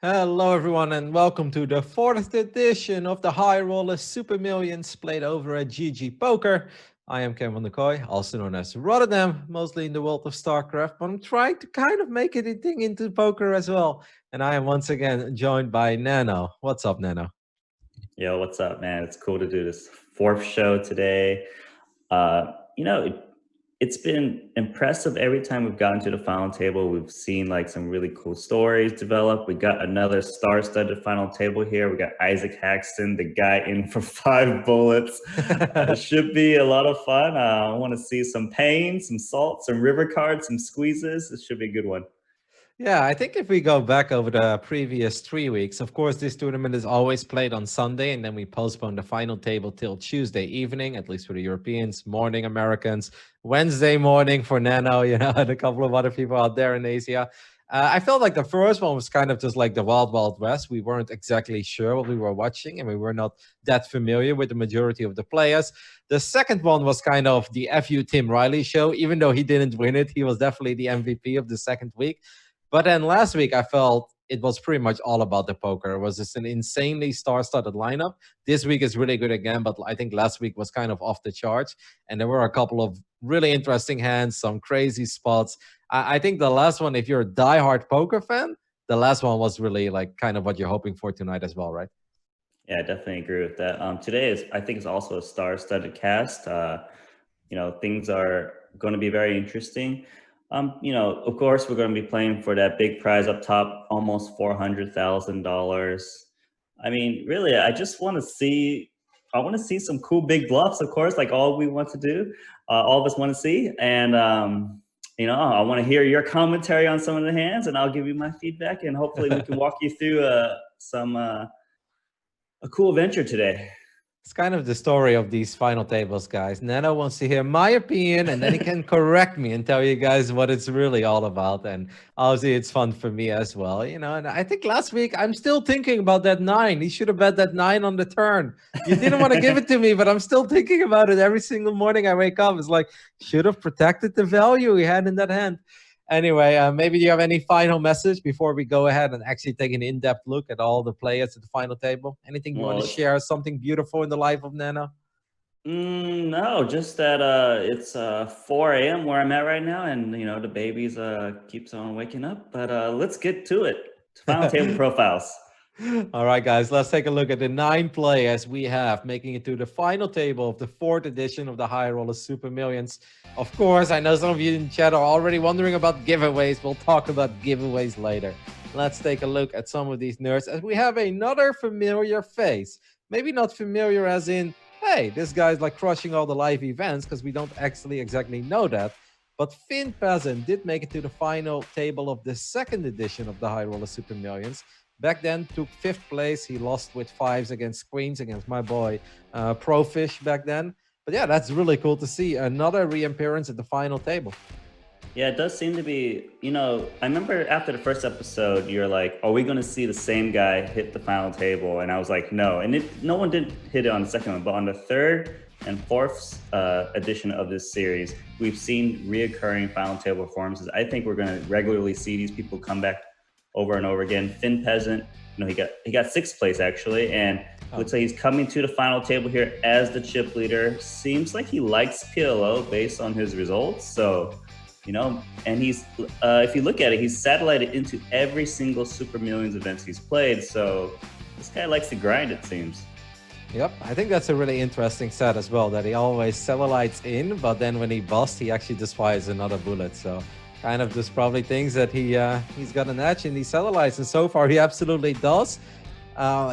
Hello, everyone, and welcome to the fourth edition of the High Roller Super Millions played over at GGPoker. I am Ken van der Kooi, also known as Rotterdam, mostly in the world of StarCraft, but I'm trying to kind of make it a thing into poker as well. And I am once again joined by Nano. What's up, Nano? Yo, what's up, man? It's cool to do this fourth show today. Uh, you know, it, it's been impressive every time we've gotten to the final table. We've seen like some really cool stories develop. We got another star-studded final table here. We got Isaac Haxton, the guy in for 5 bullets. It should be a lot of fun. I want to see some pain, some salt, some river cards, some squeezes. It should be a good one. Yeah, I think if we go back over the previous 3 weeks, of course, this tournament is always played on Sunday, and then we postpone the final table till Tuesday evening, at least for the Europeans, morning Americans, Wednesday morning for Nano, and a couple of other people out there in Asia. I felt like the first one was kind of just like the Wild Wild West. We weren't exactly sure what we were watching, and we were not that familiar with the majority of the players. The second one was kind of the FU Tim Riley show. Even though he didn't win it, he was definitely the MVP of the second week. But then last week, I felt it was pretty much all about the poker. It was just an insanely star-studded lineup. This week is really good again, but I think last week was kind of off the charts. And there were a couple of really interesting hands, some crazy spots. I think the last one, if you're a diehard poker fan, the last one was really like kind of what you're hoping for tonight as well, right? Yeah, I definitely agree with that. Today I think, is also a star-studded cast. Things are going to be very interesting. Of course, we're going to be playing for that big prize up top, almost $400,000. I mean, really, I just want to see. I want to see some cool big bluffs, of course, like all we want to do, all of us want to see, and I want to hear your commentary on some of the hands, and I'll give you my feedback, and hopefully, we can walk you through a cool adventure today. It's kind of the story of these final tables, guys. Nano wants to hear my opinion, and then he can correct me and tell you guys what it's really all about. And obviously, it's fun for me as well, And I think last week, I'm still thinking about that 9. He should have bet that 9 on the turn. You didn't want to give it to me, but I'm still thinking about it every single morning I wake up. It's like, should have protected the value he had in that hand. Anyway, maybe you have any final message before we go ahead and actually take an in-depth look at all the players at the final table? Anything you want to Well, share? Something beautiful in the life of Nano? no, just that it's 4 a.m. where I'm at right now, and the baby's keeps on waking up. But let's get to it. Final table profiles. All right, guys, let's take a look at the 9 players we have making it to the final table of the 4th edition of the High Roller Super Millions. Of course, I know some of you in chat are already wondering about giveaways. We'll talk about giveaways later. Let's take a look at some of these nerds as we have another familiar face. Maybe not familiar as in, hey, this guy's like crushing all the live events, because we don't actually exactly know that. But Finn Peasant did make it to the final table of the 2nd edition of the High Roller Super Millions. Back then, took 5th place. He lost with 5s against queens against my boy Profish back then. But yeah, that's really cool to see another reappearance at the final table. Yeah, it does seem to be. I remember after the first episode, you're like, "Are we going to see the same guy hit the final table?" And I was like, "No." And no one did hit it on the second one, but on the 3rd and 4th edition of this series, we've seen reoccurring final table performances. I think we're going to regularly see these people come back over and over again. Finn Peasant, he got 6th place actually, and looks like he's coming to the final table here as the chip leader. Seems like he likes PLO based on his results. So, and he's if you look at it, he's satellited into every single Super Millions events he's played. So this guy likes to grind, it seems. Yep, I think that's a really interesting set as well, that he always cellulites in, but then when he busts, he actually just fires another bullet. So kind of just probably thinks that he's got an edge in these satellites, and so far he absolutely does.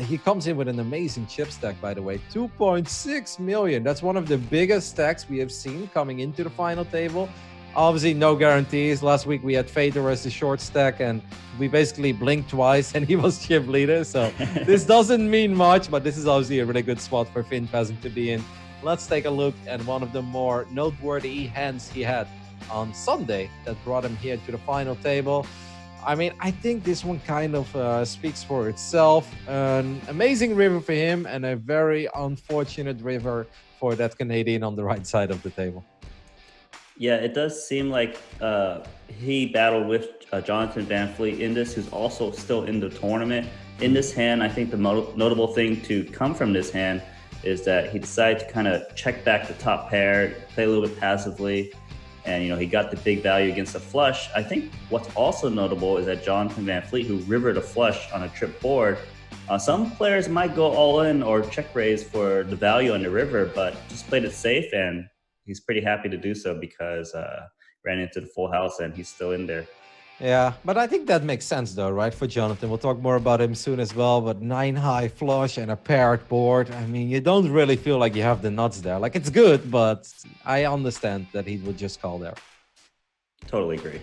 He comes in with an amazing chip stack, by the way, 2.6 million. That's one of the biggest stacks we have seen coming into the final table. Obviously, no guarantees. Last week we had Fader as the short stack, and we basically blinked twice, and he was chip leader. So this doesn't mean much, but this is obviously a really good spot for Finn Peasant to be in. Let's take a look at one of the more noteworthy hands he had on Sunday that brought him here to the final table. I mean, I think this one kind of speaks for itself. An amazing river for him, and a very unfortunate river for that Canadian on the right side of the table. Yeah, it does seem like he battled with Jonathan Van Fleet in this, who's also still in the tournament. In this hand, I think the notable thing to come from this hand is that he decided to kind of check back the top pair, play a little bit passively, and he got the big value against a flush. I think what's also notable is that Jonathan Van Fleet, who rivered a flush on a trip board, some players might go all in or check raise for the value on the river, but just played it safe, and he's pretty happy to do so because ran into the full house and he's still in there. Yeah, but I think that makes sense though, right? For Jonathan, we'll talk more about him soon as well. But 9-high flush and a paired board. I mean, you don't really feel like you have the nuts there. Like, it's good, but I understand that he would just call there. Totally agree.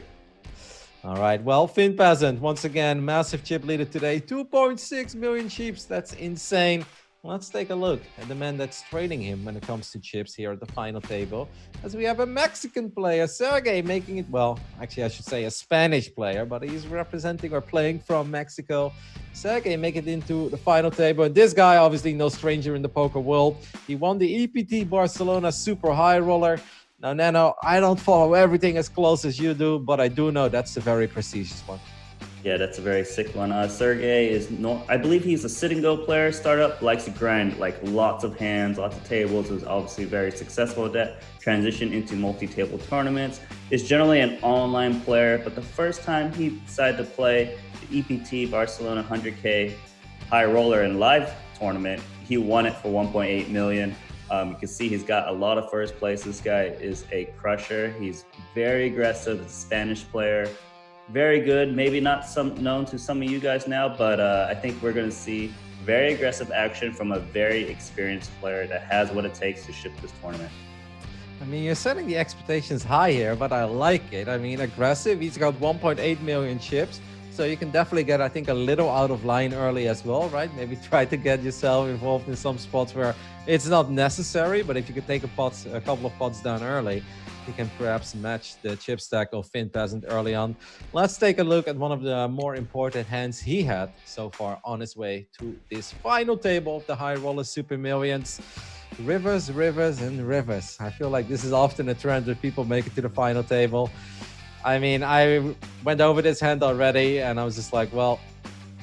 All right. Well, Finn Peasant, once again, massive chip leader today. 2.6 million chips. That's insane. Let's take a look at the man that's trailing him when it comes to chips here at the final table. As we have a Mexican player, Sergey, making it, well, actually I should say a Spanish player, but he's representing or playing from Mexico. Sergey make it into the final table. And this guy, obviously no stranger in the poker world. He won the EPT Barcelona Super High Roller. Now, Nano, I don't follow everything as close as you do, but I do know that's a very prestigious one. Yeah, that's a very sick one. Sergey is I believe he's a sit and go player, startup, likes to grind like lots of hands, lots of tables, was obviously very successful at that, transition into multi-table tournaments, is generally an online player, but the first time he decided to play the EPT Barcelona 100K High Roller in live tournament, he won it for 1.8 million. You can see he's got a lot of first place. This guy is a crusher. He's very aggressive, a Spanish player. Very good, maybe not known to some of you guys now, but I think we're going to see very aggressive action from a very experienced player that has what it takes to ship this tournament. I mean, you're setting the expectations high here, but I like it. I mean, aggressive. He's got 1.8 million chips, so you can definitely get, I think, a little out of line early as well, right? Maybe try to get yourself involved in some spots where it's not necessary, but if you could take a couple of pots down early, you can perhaps match the chip stack of Finn Peasant early on. Let's take a look at one of the more important hands he had so far on his way to this final table of the High Roller Super Millions. Rivers, rivers, and rivers. I feel like this is often a trend that people make it to the final table. I mean, I went over this hand already, and I was just like, well,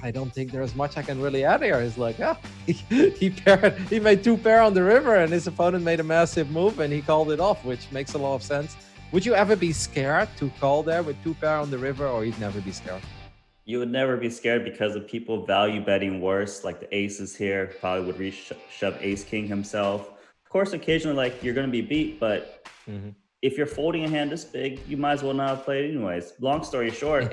I don't think there's much I can really add here. He's like, yeah, he made two pair on the river, and his opponent made a massive move, and he called it off, which makes a lot of sense. Would you ever be scared to call there with two pair on the river, or you'd never be scared? You would never be scared because of people value betting worse, like the aces here, probably would shove ace king himself. Of course, occasionally, like, you're going to be beat, but if you're folding a hand this big, you might as well not have played anyways. Long story short,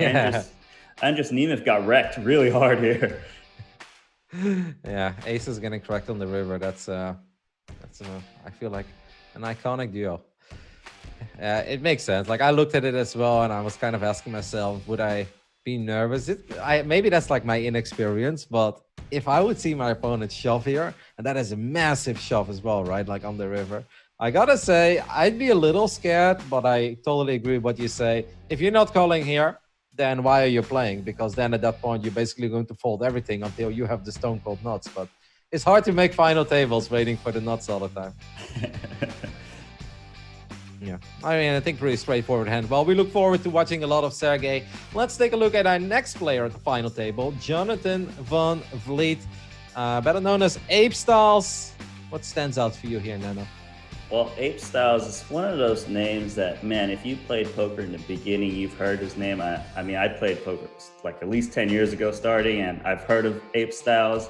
Andrus Nemeth got wrecked really hard here. Yeah, ace is getting cracked on the river. That's I feel like an iconic duo. It makes sense. Like, I looked at it as well, and I was kind of asking myself, would I be nervous? Maybe that's like my inexperience, but if I would see my opponent shove here, and that is a massive shove as well, right? Like on the river, I gotta say, I'd be a little scared, but I totally agree with what you say. If you're not calling here, then why are you playing? Because then at that point, you're basically going to fold everything until you have the stone cold nuts. But it's hard to make final tables waiting for the nuts all the time. Yeah, I mean, I think pretty straightforward hand. Well, we look forward to watching a lot of Sergey. Let's take a look at our next player at the final table, Jonathan Van Vliet, better known as Ape Styles. What stands out for you here, Nano? Well, Ape Styles is one of those names that, man, if you played poker in the beginning, you've heard his name. I mean, I played poker like at least 10 years ago starting, and I've heard of Ape Styles.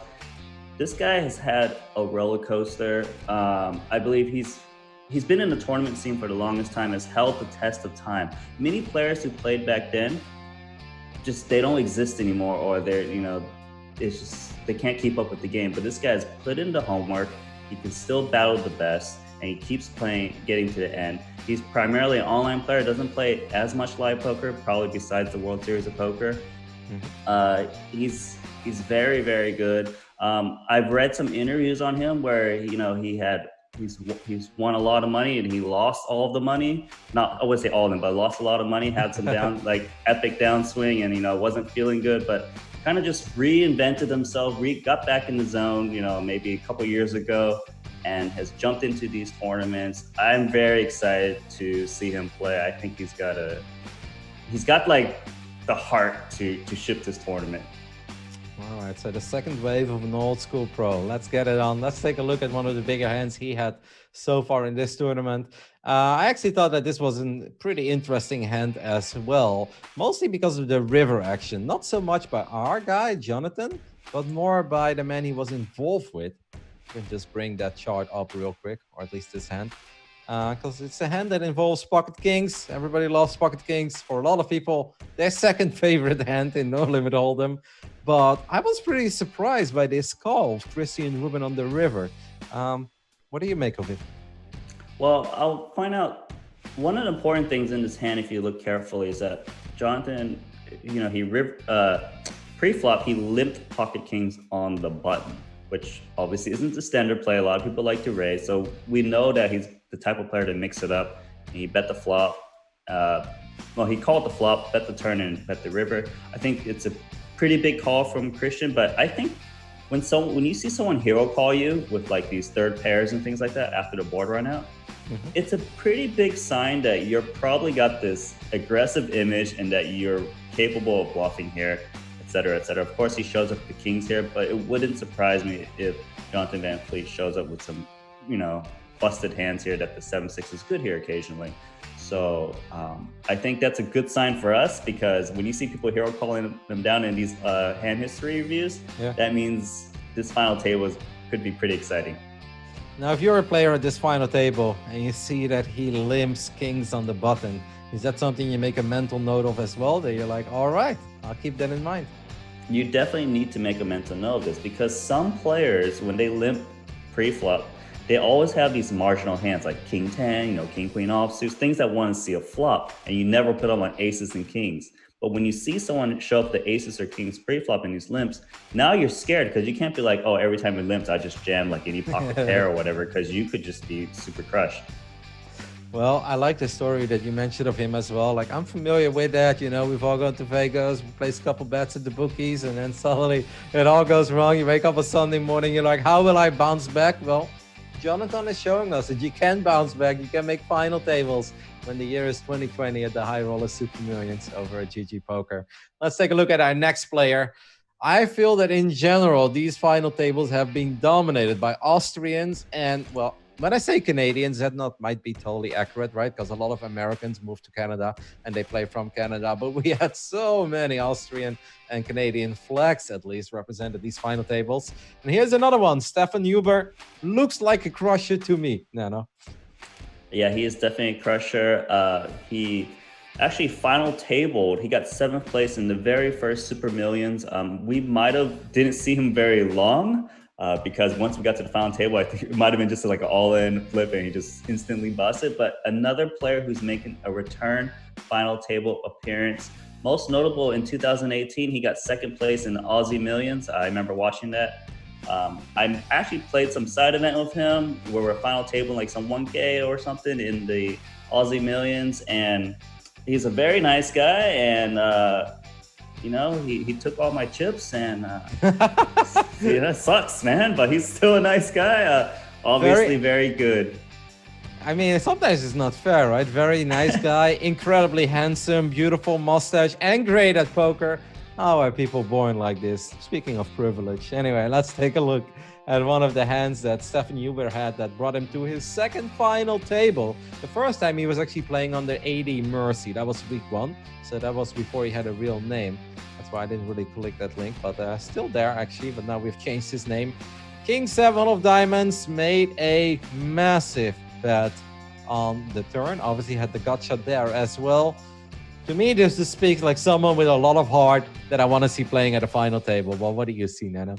This guy has had a roller coaster. I believe he's been in the tournament scene for the longest time, has held the test of time. Many players who played back then, they don't exist anymore, or it's just, they can't keep up with the game. But this guy's put in the homework. He can still battle the best, and he keeps playing, getting to the end. He's primarily an online player, doesn't play as much live poker, probably besides the World Series of Poker. He's very, very good. I've read some interviews on him where, he's won a lot of money and he lost all of the money. Not, I wouldn't say all of them, but lost a lot of money, had some epic downswing, and, wasn't feeling good, but kind of just reinvented himself, got back in the zone, maybe a couple years ago. and has jumped into these tournaments. I'm very excited to see him play. I think he's got like the heart to ship this tournament. All right, so the second wave of an old school pro. Let's get it on. Let's take a look at one of the bigger hands he had so far in this tournament. I actually thought that this was a pretty interesting hand as well, mostly because of the river action. Not so much by our guy, Jonathan, but more by the man he was involved with. You can just bring that chart up real quick, or at least this hand. Because it's a hand that involves pocket kings. Everybody loves pocket kings. For a lot of people, their second favorite hand in No Limit Hold'em. But I was pretty surprised by this call of Christian Rubin on the river. What do you make of it? Well, I'll point out one of the important things in this hand, if you look carefully, is that Jonathan, he pre-flop, he limped pocket kings on the button, which obviously isn't the standard play. A lot of people like to raise. So we know that he's the type of player to mix it up. He bet the flop. He called the flop, bet the turn, and bet the river. I think it's a pretty big call from Christian, but I think when you see someone hero call you with like these third pairs and things like that after the board run out, it's a pretty big sign that you're probably got this aggressive image and that you're capable of bluffing here, et cetera, et cetera. Of course, he shows up with the kings here, but it wouldn't surprise me if Jonathan Van Fleet shows up with some, busted hands here, that the 7-6 is good here occasionally. So I think that's a good sign for us, because when you see people hero calling them down in these hand history reviews, that means this final table could be pretty exciting. Now, if you're a player at this final table and you see that he limps kings on the button, is that something you make a mental note of as well? That you're like, all right, I'll keep that in mind. You definitely need to make a mental note of this, because some players, when they limp pre-flop, they always have these marginal hands like king 10, king queen offsuits, things that want to see a flop, and you never put them on aces and kings. But when you see someone show up the aces or kings pre-flop in these limps, now you're scared, because you can't be like, oh, every time he limps, I just jam like any pocket pair or whatever, because you could just be super crushed. Well, I like the story that you mentioned of him as well. Like, I'm familiar with that. We've all gone to Vegas, we place a couple bets at the bookies, and then suddenly it all goes wrong. You wake up a Sunday morning, you're like, how will I bounce back? Well, Jonathan is showing us that you can bounce back. You can make final tables when the year is 2020 at the High Roller Super Millions over at GGPoker. Let's take a look at our next player. I feel that in general, these final tables have been dominated by Austrians and, well, when I say Canadians, that might be totally accurate, right? Because a lot of Americans moved to Canada and they play from Canada. But we had so many Austrian and Canadian flags, at least, represented these final tables. And here's another one. Stefan Huber looks like a crusher to me. No. Yeah, he is definitely a crusher. He actually final tabled. He got 7th place in the very first Super Millions. We didn't see him very long. Because once we got to the final table, I think it might have been just like an all-in flip and he just instantly busted. But another player who's making a return final table appearance, most notable in 2018, he got 2nd place in the Aussie Millions. I remember watching that. I actually played some side event with him where we're final tabling like some 1K or something in the Aussie Millions. And he's a very nice guy. And, he took all my chips and it sucks, man, but he's still a nice guy. Obviously very good. I mean, sometimes it's not fair, right? Very nice guy, incredibly handsome, beautiful mustache, and great at poker. How are people born like this? Speaking of privilege. Anyway, let's take a look at one of the hands that Stefan Huber had that brought him to his second final table. The first time he was actually playing under 80 Mercy. That was week 1. So that was before he had a real name. That's why I didn't really click that link, but still there actually. But now we've changed his name. King 7 of diamonds made a massive bet on the turn. Obviously had the gut shot there as well. To me, this just speaks like someone with a lot of heart that I want to see playing at a final table. Well, what do you see, Nana?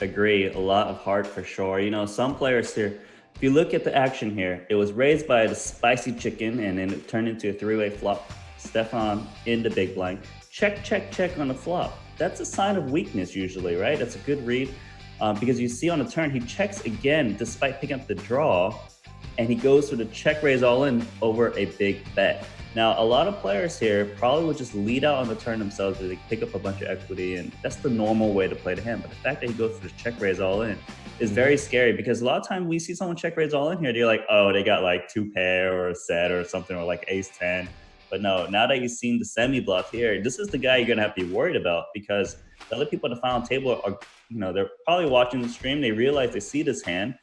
Agree, a lot of heart for sure. Some players here, if you look at the action here, it was raised by the spicy chicken and then it turned into a 3-way flop. Stefan in the big blind. Check, check, check on the flop. That's a sign of weakness usually, right? That's a good read because you see on the turn, he checks again despite picking up the draw. and he goes for the check raise all in over a big bet. Now, a lot of players here probably would just lead out on the turn themselves, they pick up a bunch of equity, and that's the normal way to play the hand. But the fact that he goes for the check raise all in is very scary, because a lot of time we see someone check raise all in here, they're like, oh, they got like 2 pair or a set or something, or like ace 10. But no, now that you've seen the semi bluff here, this is the guy you're gonna have to be worried about, because the other people at the final table are, they're probably watching the stream. They realize they see this hand.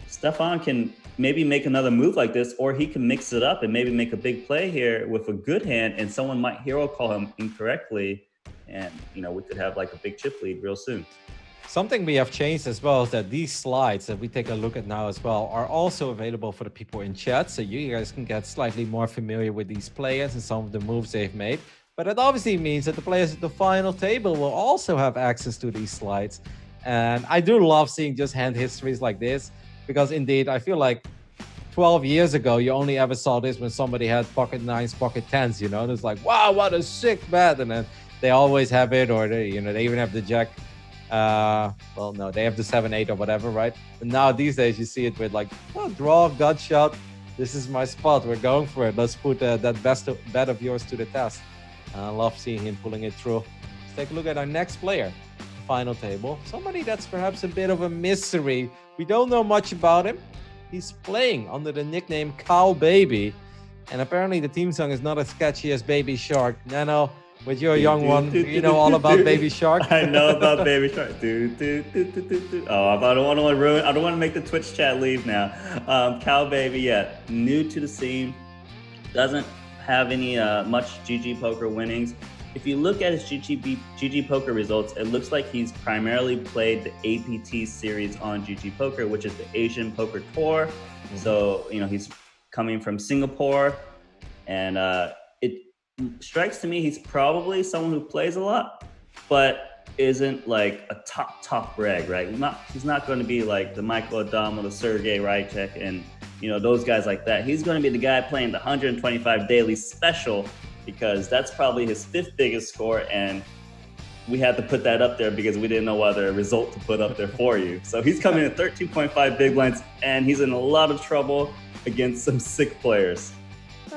Stefan can maybe make another move like this, or he can mix it up and maybe make a big play here with a good hand, and someone might hero call him incorrectly, and we could have like a big chip lead real soon. Something we have changed as well is that these slides that we take a look at now as well are also available for the people in chat, so you guys can get slightly more familiar with these players and some of the moves they've made. But it obviously means that the players at the final table will also have access to these slides. And I do love seeing just hand histories like this, because indeed, I feel like 12 years ago, you only ever saw this when somebody had pocket 9s, pocket 10s, And it's like, wow, what a sick bet. And then they always have it, or they even have the jack. Well, no, they have the 7-8 or whatever, right? And now these days, you see it with like, oh, draw, gut shot. This is my spot. We're going for it. Let's put that best bet of yours to the test. I love seeing him pulling it through. Let's take a look at our next player. Final table. Somebody that's perhaps a bit of a mystery. We don't know much about him. He's playing under the nickname Cow Baby. And apparently the team song is not as catchy as Baby Shark. Nano, with your young one, you know all about Baby Shark? I know about Baby Shark. Oh, I don't want to ruin. I don't want to make the Twitch chat leave now. Cow Baby, yeah, new to the scene. Doesn't have any much GGPoker winnings. If you look at his GGPoker results, it looks like he's primarily played the APT series on GGPoker, which is the Asian Poker Tour. So, he's coming from Singapore, and it strikes to me he's probably someone who plays a lot, but isn't like a top reg, right? He's not going to be like the Michael Adamo, the Sergey Rychek, and those guys like that. He's going to be the guy playing the 125 daily special, because that's probably his 5th biggest score, and we had to put that up there because we didn't know what other result to put up there for you. So he's coming in 13.5 big blinds, and he's in a lot of trouble against some sick players.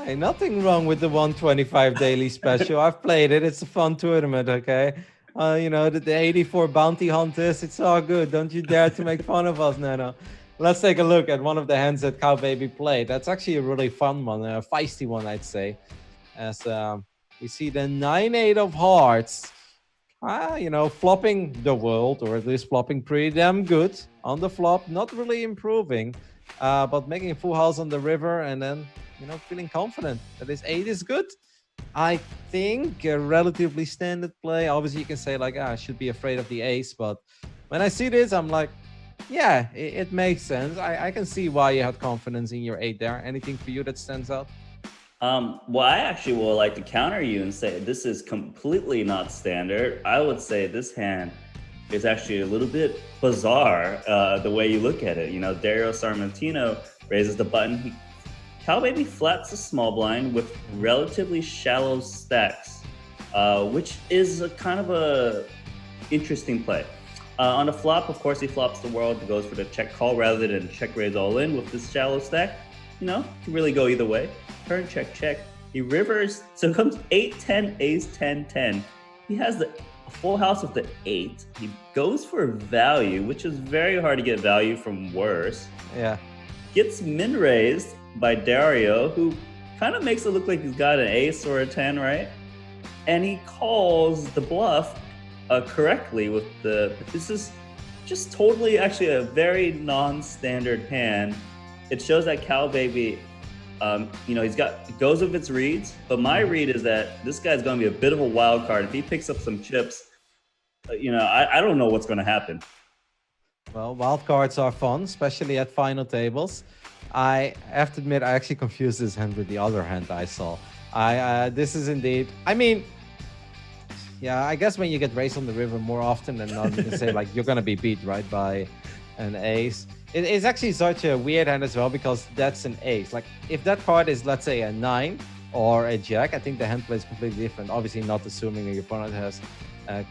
Hey, nothing wrong with the 125 daily special. I've played it. It's a fun tournament, okay? The E04 bounty hunters, it's all good. Don't you dare to make fun of us, Nano. Let's take a look at one of the hands that Cow Baby played. That's actually a really fun one, a feisty one, I'd say. As we see the 9-8 of hearts, flopping the world, or at least flopping pretty damn good on the flop, not really improving, but making a full house on the river, and then, feeling confident that his 8 is good. I think a relatively standard play. Obviously, you can say like, I should be afraid of the ace, but when I see this, I'm like, yeah, it makes sense. I can see why you had confidence in your 8 there. Anything for you that stands out? Well, I actually will like to counter you and say this is completely not standard. I would say this hand is actually a little bit bizarre, the way you look at it. Dario Sarmentino raises the button. Cow Baby flats a small blind with relatively shallow stacks, which is a kind of a interesting play. On the flop, of course, he flops the world, goes for the check call rather than check raise all in with this shallow stack. Can really go either way. Turn, check. He rivers, so it comes 8-10, ace 10-10. He has the full house of the 8. He goes for value, which is very hard to get value from worse. Yeah. Gets min raised by Dario, who kind of makes it look like he's got an ace or a 10, right? And he calls the bluff correctly with this is just totally actually a very non-standard hand. It shows that Cow Baby, it goes with its reads, but my read is that this guy's going to be a bit of a wild card. If he picks up some chips, I don't know what's going to happen. Well, wild cards are fun, especially at final tables. I have to admit, I actually confused this hand with the other hand I saw. This is indeed, yeah, I guess when you get raised on the river more often than not, you can say like you're going to be beat, right, by an ace. It's actually such a weird hand as well, because that's an ace. Like if that card is, let's say, a 9 or a jack, I think the hand play is completely different. Obviously not assuming your opponent has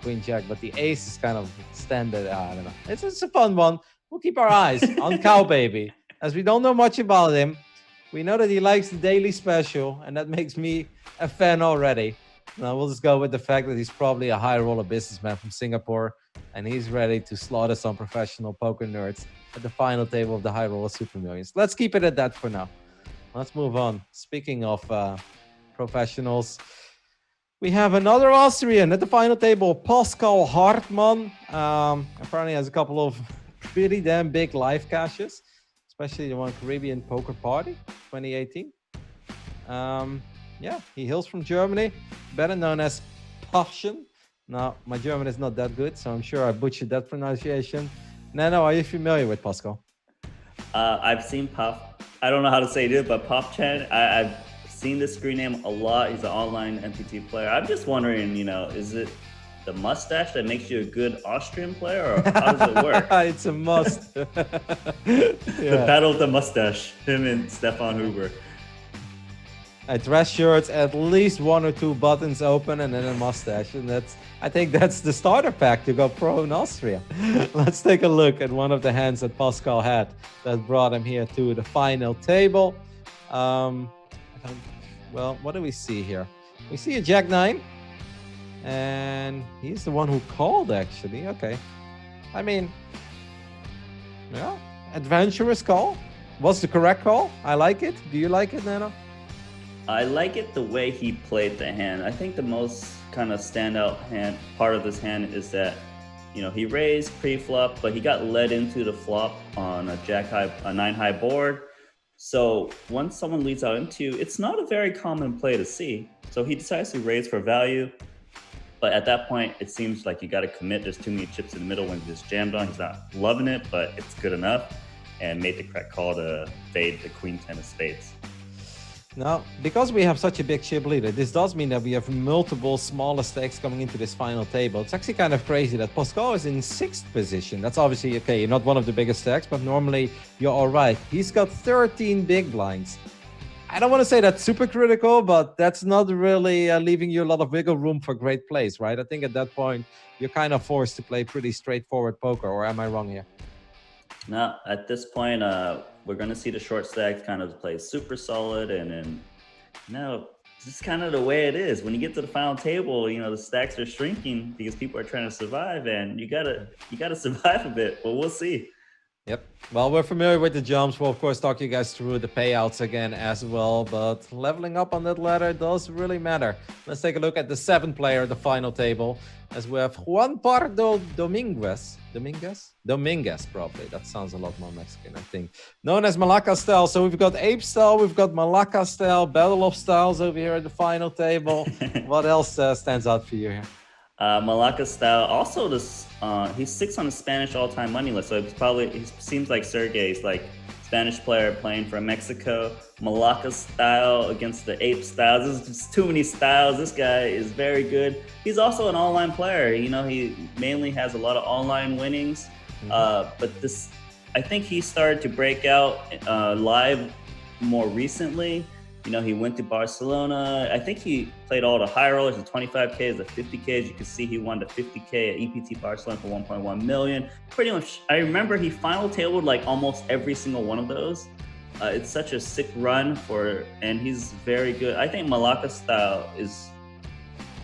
queen jack, but the ace is kind of standard. I don't know. It's a fun one. We'll keep our eyes on Cow Baby. as we don't know much about him, we know that he likes the daily special, and that makes me a fan already. Now we'll just go with the fact that he's probably a high roller businessman from Singapore, and he's ready to slaughter some professional poker nerds at the final table of the high roller Super Millions. Let's keep it at that for now. Let's move on. Speaking of professionals, we have another Austrian at the final table, Pascal Hartmann. Apparently has a couple of pretty damn big live cashes, especially the one Caribbean Poker Party 2018. Yeah, he hails from Germany, better known as Passion. Now, my German is not that good, so I'm sure I butchered that pronunciation. Nano, are you familiar with Pascal? I've seen Pop. I don't know how to say it, but Pop Chan. I've seen this screen name a lot. He's an online MPT player. I'm just wondering, is it the mustache that makes you a good Austrian player, or how does it work? It's a must. The battle of the mustache, him and Stefan Huber. Dress shirts, at least 1 or 2 buttons open, and then a mustache. And I think that's the starter pack to go pro in Austria. Let's take a look at one of the hands that Pascal had that brought him here to the final table. Well, what do we see here? We see a Jack-9, and he's the one who called, actually. Okay. I mean, yeah, adventurous call. Was the correct call? I like it. Do you like it, Nano? I like it the way he played the hand. I think the most kind of standout part of this hand is that, he raised pre-flop, but he got led into the flop on a 9-high board. So once someone leads out into, it's not a very common play to see. So he decides to raise for value. But at that point, it seems like you got to commit. There's too many chips in the middle when he's jammed on. He's not loving it, but it's good enough. And made the correct call to fade the queen 10 of spades. Now, because we have such a big chip leader, this does mean that we have multiple smaller stakes coming into this final table. It's actually kind of crazy that Pascal is in 6th position. That's obviously, okay, you're not one of the biggest stacks, but normally you're all right. He's got 13 big blinds. I don't want to say that's super critical, but that's not really leaving you a lot of wiggle room for great plays, right? I think at that point, you're kind of forced to play pretty straightforward poker, or am I wrong here? No, at this point, we're going to see the short stacks kind of play super solid. And then, it's just kind of the way it is. When you get to the final table, the stacks are shrinking because people are trying to survive, and you gotta survive a bit, but we'll see. Yep. Well, we're familiar with the jumps. We'll, of course, talk you guys through the payouts again as well. But leveling up on that ladder does really matter. Let's take a look at the 7th player at the final table, as we have Juan Pardo Dominguez. Dominguez, probably. That sounds a lot more Mexican, I think. Known as Malacca Style. So we've got Ape Style, we've got Malacca Style, Battle of Styles over here at the final table. What else stands out for you here? Malacca Style, also this, he's 6th on the Spanish all-time money list, so he seems like Sergey's like Spanish player playing for Mexico. Malacca Style against the Ape Styles. There's just too many styles. This guy is very good. He's also an online player. He mainly has a lot of online winnings, but I think he started to break out live more recently. He went to Barcelona. I think he played all the high rollers, the 25Ks, the 50Ks. You can see he won the 50K at EPT Barcelona for 1.1 million. Pretty much, I remember he final tabled like almost every single one of those. It's such a sick run and he's very good. I think Malacca Style is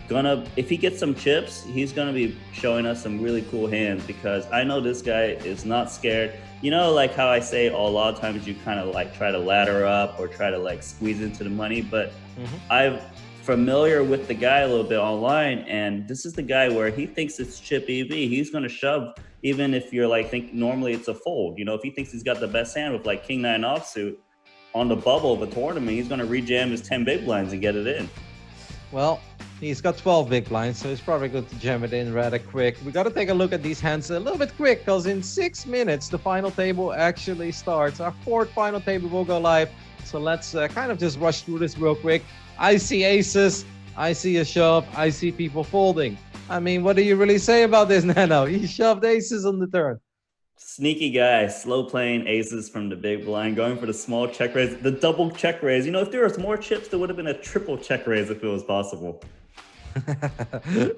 if he gets some chips, he's gonna be showing us some really cool hands, because I know this guy is not scared. Like how I say a lot of times you kind of like try to ladder up or try to like squeeze into the money, but I'm familiar with the guy a little bit online, and this is the guy where he thinks it's chip EV. He's going to shove, even if you're like, think normally it's a fold. If he thinks he's got the best hand with like King 9 offsuit on the bubble of a tournament, he's going to rejam his 10 big blinds and get it in. Well, he's got 12 big blinds, so he's probably going to jam it in rather quick. We got to take a look at these hands a little bit quick, because in 6 minutes, the final table actually starts. Our 4th final table will go live. So let's kind of just rush through this real quick. I see aces. I see a shove. I see people folding. I mean, what do you really say about this, Nano? He shoved aces on the turn. Sneaky guy, slow playing aces from the big blind, going for the small check raise, the double check raise. If there was more chips, there would have been a triple check raise if it was possible.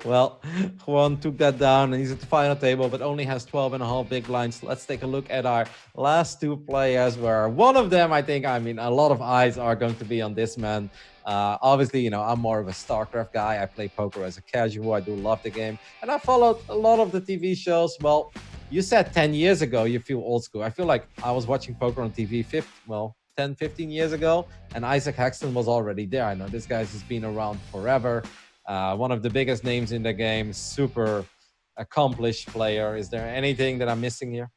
Well, Juan took that down and he's at the final table, but only has 12.5 big blinds. Let's take a look at our last two players, where one of them, I mean, a lot of eyes are going to be on this man. Obviously, I'm more of a StarCraft guy. I play poker as a casual. I do love the game. And I followed a lot of the TV shows. Well, you said 10 years ago you feel old school. I feel like I was watching poker on TV 10, 15 years ago, and Isaac Haxton was already there. I know this guy's just been around forever. One of the biggest names in the game, super accomplished player. Is there anything that I'm missing here?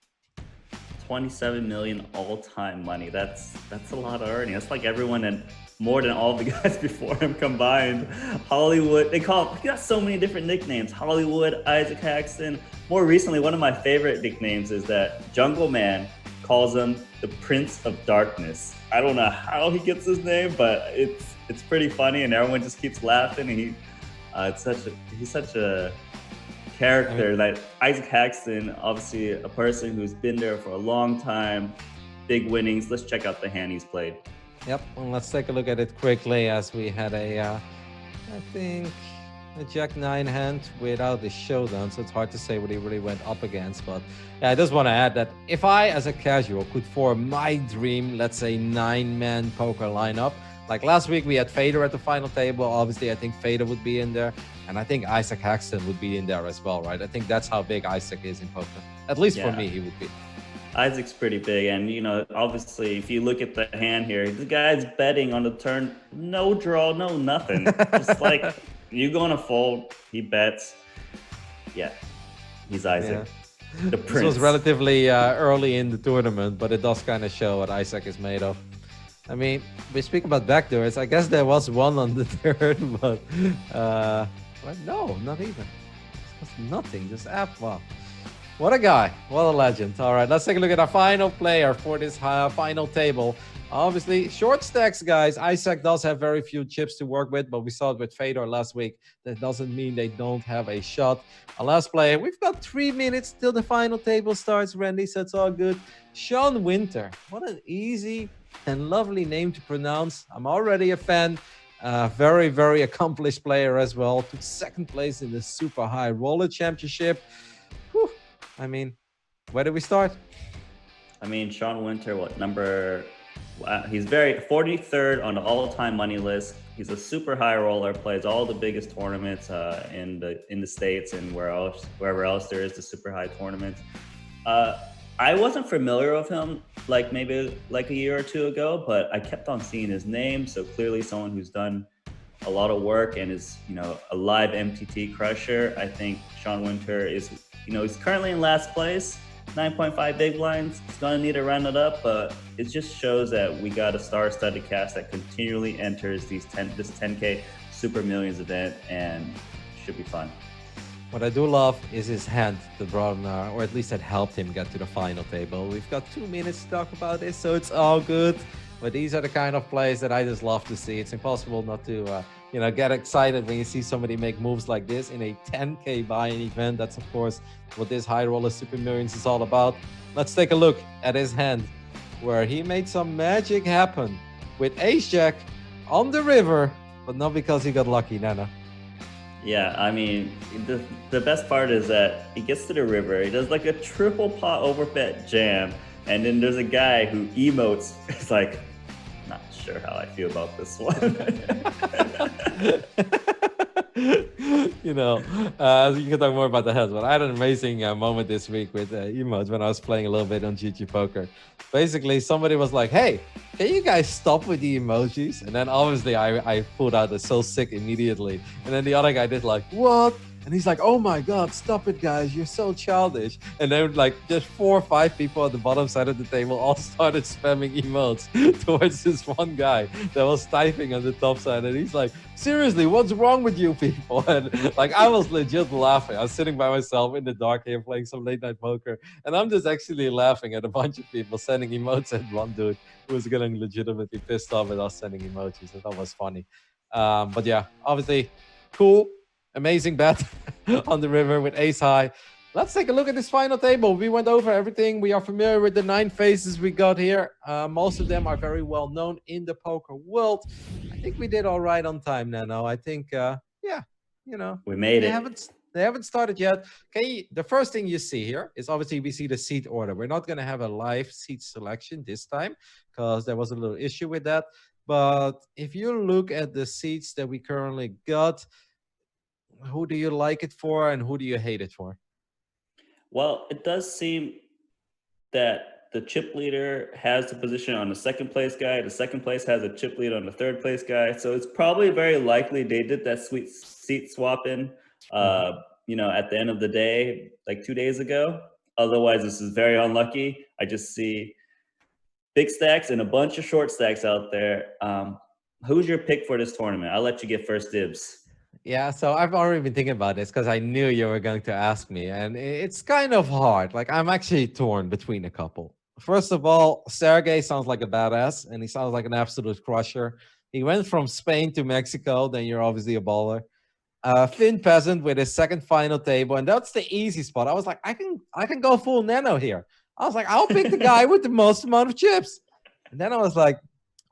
27 million all-time money. That's a lot of earning. That's like everyone and more than all the guys before him combined. Hollywood, he got so many different nicknames. Hollywood, Isaac Haxton. More recently, one of my favorite nicknames is that Jungle Man calls him the Prince of Darkness. I don't know how he gets his name, but it's pretty funny, and everyone just keeps laughing. And he's such a character. Like Isaac Haxton, obviously a person who's been there for a long time, big winnings. Let's check out the hand he's played. Yep, and let's take a look at it quickly, as we had I think a Jack-9 hand without the showdown, so it's hard to say what he really went up against. But yeah, I just want to add that if I, as a casual, could form my dream, let's say 9-man poker lineup, like last week we had Fader at the final table. Obviously, I think Fader would be in there, and I think Isaac Haxton would be in there as well, right? I think that's how big Isaac is in poker. At least for me, he would be. Isaac's pretty big, and obviously, if you look at the hand here, the guy's betting on the turn, no draw, no nothing. Just like, you gonna fold, he bets. Yeah, he's Isaac, the prince. This was relatively early in the tournament, but it does kind of show what Isaac is made of. I mean, we speak about backdoors. I guess there was one on the turn, but no, not even. Just nothing, just wow. What a guy. What a legend. All right, let's take a look at our final player for this final table. Obviously, short stacks, guys. Isaac does have very few chips to work with, but we saw it with Fedor last week. That doesn't mean they don't have a shot. Our last player, we've got 3 minutes till the final table starts, Randy, so it's all good. Sean Winter. What an easy and lovely name to pronounce. I'm already a fan. Very, very accomplished player as well. Took second place in the Super High Roller Championship. Whew. I mean, where do we start? I mean, Sean Winter, he's 43rd on the all-time money list. He's a super high roller, plays all the biggest tournaments in the States and wherever else there is the super high tournaments. I wasn't familiar with him maybe a year or two ago, but I kept on seeing his name. So clearly someone who's done a lot of work and is, a live MTT crusher. I think Sean Winter is, he's currently in last place, 9.5 big blinds. He's going to need to round it up, but it just shows that we got a star-studded cast that continually enters this 10K Super Millions event, and it should be fun. What I do love is his hand that brought him, or at least that helped him get to the final table. We've got 2 minutes to talk about this, so it's all good. But these are the kind of plays that I just love to see. It's impossible not to, get excited when you see somebody make moves like this in a 10K buy-in event. That's, of course, what this High Roller Super Millions is all about. Let's take a look at his hand, where he made some magic happen with Ace-Jack on the river, but not because he got lucky, Nana. Yeah, I mean, the best part is that he gets to the river, he does like a triple pot overbet jam, and then there's a guy who emotes. It's like, not sure how I feel about this one. You can talk more about the heads, but I had an amazing moment this week with emotes when I was playing a little bit on GGPoker. Basically, somebody was like, hey, can you guys stop with the emojis? And then obviously I pulled out the so sick immediately. And then the other guy did like, what? And he's like, oh my God, stop it, guys. You're so childish. And then just 4 or 5 people at the bottom side of the table all started spamming emotes towards this one guy that was typing on the top side. And he's like, seriously, what's wrong with you people? And I was legit laughing. I was sitting by myself in the dark here playing some late night poker. And I'm just actually laughing at a bunch of people sending emotes at one dude who was getting legitimately pissed off at us sending emojis. And that was funny. But yeah, obviously, cool. Amazing bet on the river with ace high. Let's take a look at this final table. We went over everything. We are familiar with the 9 faces we got here. Most of them are very well known in the poker world. I think we did all right on time, Nano. I think, you know, We made they it. haven't started yet. Okay, the first thing you see here is obviously we see the seat order. We're not going to have a live seat selection this time because there was a little issue with that. But if you look at the seats that we currently got, who do you like it for and who do you hate it for? Well, it does seem that the chip leader has the position on the second place guy. The second place has a chip lead on the third place guy. So it's probably very likely they did that sweet seat swapping, Mhm. at the end of the day, like 2 days ago. Otherwise, this is very unlucky. I just see big stacks and a bunch of short stacks out there. Who's your pick for this tournament? I'll let you get first dibs. Yeah, so I've already been thinking about this because I knew you were going to ask me, and it's kind of hard. Like, I'm actually torn between a couple. First of all, Sergey sounds like a badass, and he sounds like an absolute crusher. He went from Spain to Mexico, then you're obviously a baller. Finn Peasant with his second final table, and that's the easy spot. I was like, I can go full nano here. I was like, I'll pick the guy with the most amount of chips. And then I was like,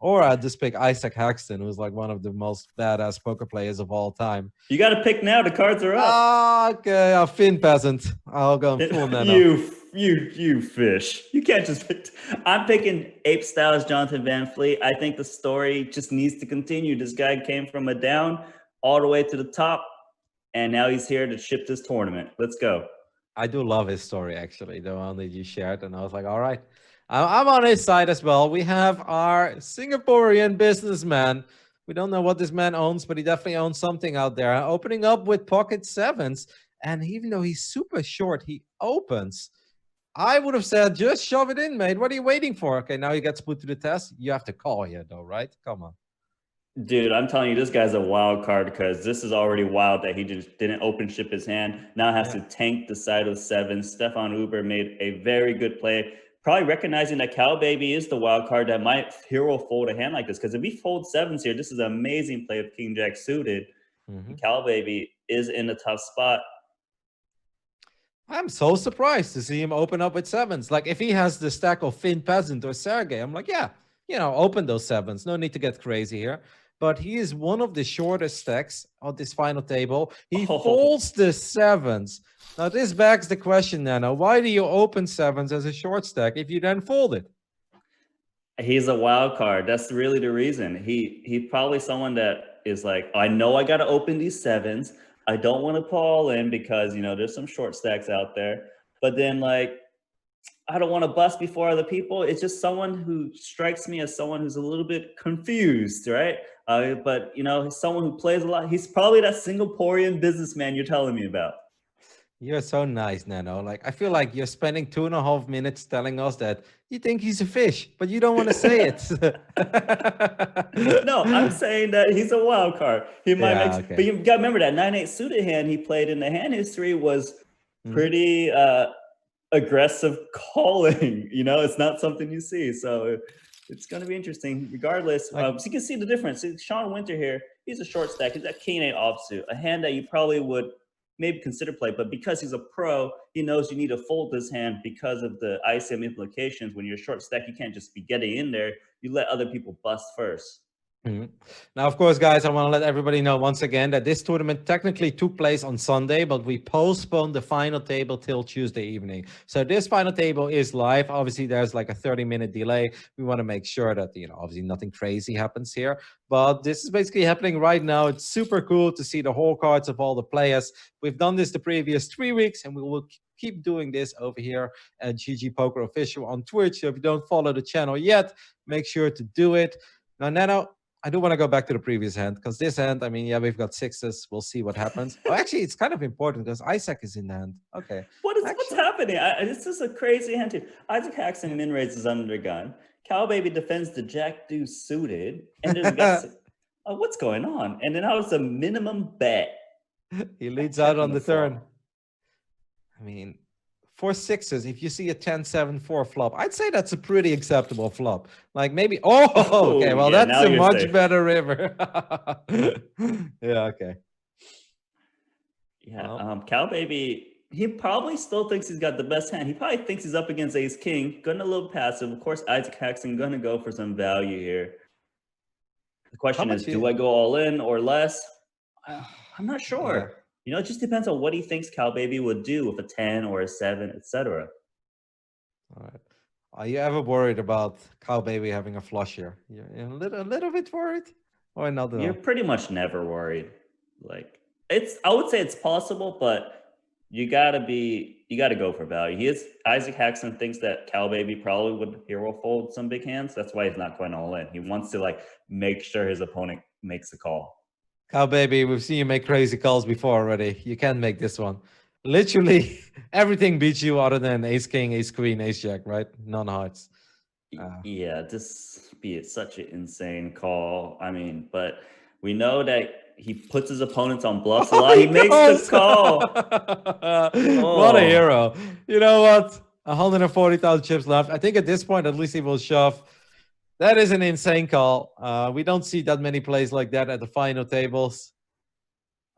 or I'd just pick Isaac Haxton, who's like one of the most badass poker players of all time. You got to pick now. The cards are up. Okay, Finn Peasant. I'll go full nano. You fish. You can't just pick. I'm picking Ape Styles, Jonathan Van Fleet. I think the story just needs to continue. This guy came from a down all the way to the top, and now he's here to ship this tournament. Let's go. I do love his story, actually, the one that you shared. And I was like, all right, I'm on his side as well. We have our Singaporean businessman. We don't know what this man owns, but he definitely owns something out there. Opening up with pocket sevens. And even though he's super short, he opens. I would have said, just shove it in, mate. What are you waiting for? Okay, now he gets put to the test. You have to call here, though, right? Come on. Dude, I'm telling you, this guy's a wild card because this is already wild that he just didn't open ship his hand. Now has to tank the side of seven. Stefan Uber made a very good play. Probably recognizing that Cal Baby is the wild card that might hero fold a hand like this. Because if he folds sevens here, this is an amazing play of King Jack suited. Cal Baby is in a tough spot. I'm so surprised to see him open up with sevens. Like, if he has the stack of Finn Peasant or Sergey, I'm like, yeah, open those sevens. No need to get crazy here. But he is one of the shortest stacks on this final table. He folds the sevens. Now, this begs the question, Nano. Why do you open sevens as a short stack if you then fold it? He's a wild card. That's really the reason. He's probably someone that is like, I know I got to open these sevens. I don't want to call in because, there's some short stacks out there. But then, like, I don't want to bust before other people. It's just someone who strikes me as someone who's a little bit confused, right? But, he's someone who plays a lot. He's probably that Singaporean businessman you're telling me about. You're so nice, Nano. Like, I feel like you're spending 2.5 minutes telling us that you think he's a fish, but you don't want to say it. No, I'm saying that he's a wild card. He might okay. But you got to remember that 9-8 suited hand he played in the hand history was pretty aggressive calling. It's not something you see. So it's going to be interesting regardless. So you can see the difference. See, Sean Winter here, he's a short stack. He's got King 8 offsuit, a hand that you probably would maybe consider play, but because he's a pro, he knows you need to fold this hand because of the ICM implications. When you're short stack, you can't just be getting in there. You let other people bust first. Now, of course, guys, I want to let everybody know once again that this tournament technically took place on Sunday, but we postponed the final table till Tuesday evening. So this final table is live. Obviously, there's like a 30-minute delay. We want to make sure that, obviously nothing crazy happens here. But this is basically happening right now. It's super cool to see the whole cards of all the players. We've done this the previous 3 weeks, and we will keep doing this over here at GGPoker Official on Twitch. So if you don't follow the channel yet, make sure to do it. Now, Nano, I do want to go back to the previous hand because this hand, we've got sixes. We'll see what happens. Oh, actually, it's kind of important because Isaac is in the hand. Okay. What's happening? This is a crazy hand too. Isaac Haxton min raises under the gun. Cal Baby defends the Jack Deuce suited. And there's a guy, what's going on? And then how is a minimum bet? He leads out on the turn. For sixes, if you see a 10-7-4 flop, I'd say that's a pretty acceptable flop. Like maybe, okay, well, yeah, that's a much better river. Yeah, okay. Yeah, Cal Baby, he probably still thinks he's got the best hand. He probably thinks he's up against Ace King, going a little passive. Of course, Isaac Haxton going to go for some value here. The question is, do I go all in or less? I'm not Yeah. sure. You know, it just depends on what he thinks Cal Baby would do with a 10 or a 7, etc. All right. Are you ever worried about Cow Baby having a flush here? You're a little bit worried, or not at You're all? pretty much never worried. Like I would say it's possible, but you gotta go for value. Isaac Haxton thinks that Cal Baby probably would hero fold some big hands. That's why he's not going all in. He wants to like make sure his opponent makes a call. Cow Baby, we've seen you make crazy calls before already. You can't make this one. Literally, everything beats you other than Ace King, Ace Queen, Ace Jack, right? None hearts. Yeah, this be such an insane call. I mean, but we know that he puts his opponents on bluffs a Oh, lot. He he makes the calls! call. What a Oh, hero. You know what? 140,000 chips left. I think at this point, at least he will shove. That is an insane call. We don't see that many plays like that at the final tables.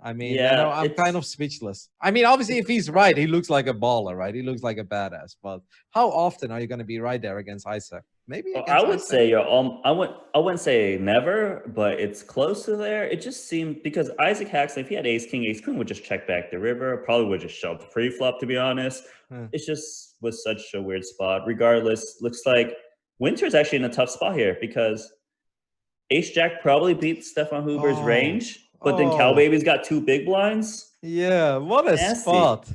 I mean, I know yeah, I'm kind of speechless. I mean, obviously, if he's right, he looks like a baller, right? He looks like a badass. But how often are you going to be right there against Isaac? Maybe well, I against would Isaac. say I wouldn't say never, but it's close to there. It just seemed because Isaac Haxton, if he had Ace King would just check back the river. Probably would just shove pre-flop. To be honest, Hmm. it just was such a weird spot. Regardless, looks like Winter's actually in a tough spot here because Ace Jack probably beats Stefan Huber's Oh, range, but then Cal oh, Baby's got two big blinds. yeah. What a Nasty. spot.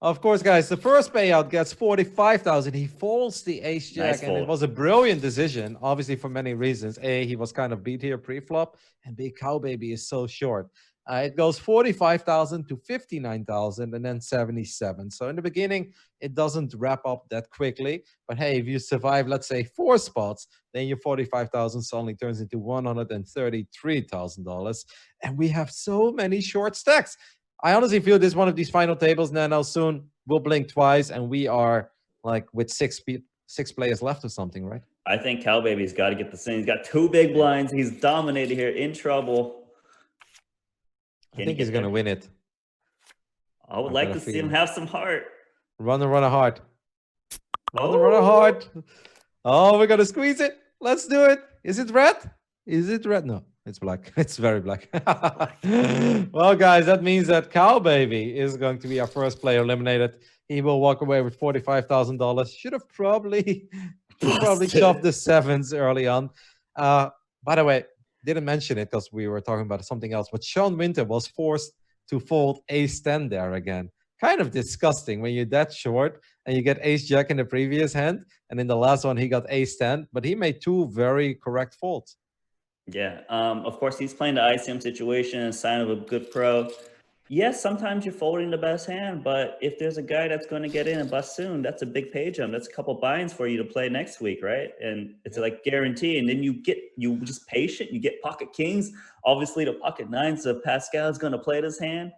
Of course, guys, the first payout gets 45,000. He folds the ace Nice jack, and it fold. was a brilliant decision, obviously, for many reasons. A, he was kind of beat here pre-flop, and B, Cow Baby is so short. It goes 45,000 to 59,000 and then 77. So in the beginning, it doesn't wrap up that quickly. But hey, if you survive, let's say 4 spots, then your 45,000 suddenly turns into $133,000. And we have so many short stacks. I honestly feel this is one of these final tables. Now soon we'll blink twice, and we are like with six players left or something, right? I think Cal Baby's got to get the same. He's got two big blinds. He's dominated here, in trouble. I Can he think he's get there? gonna win it. I would I've got like a to see him feeling. have some heart. Run hard. Run Oh, hard. Oh, we're gonna squeeze it. Let's do it. Is it red? Is it red? No, it's black. It's very black. Well, guys, that means that Cow Baby is going to be our first player eliminated. He will walk away with $45,000. Should have probably shoved the sevens early on. By the way, didn't mention it because we were talking about something else, but Sean Winter was forced to fold ace 10 there again. Kind of disgusting when you're that short and you get ace jack in the previous hand, and in the last one he got ace 10, but he made 2 very correct folds. Yeah. Of course, he's playing the ICM situation, a sign of a good pro. Yes, sometimes you're folding the best hand, but if there's a guy that's going to get in and bust soon, that's a big pay jump. That's a couple binds for you to play next week, right? And it's like guarantee. And then you just patient. You get pocket kings. Obviously, the pocket nines of Pascal is going to play this hand.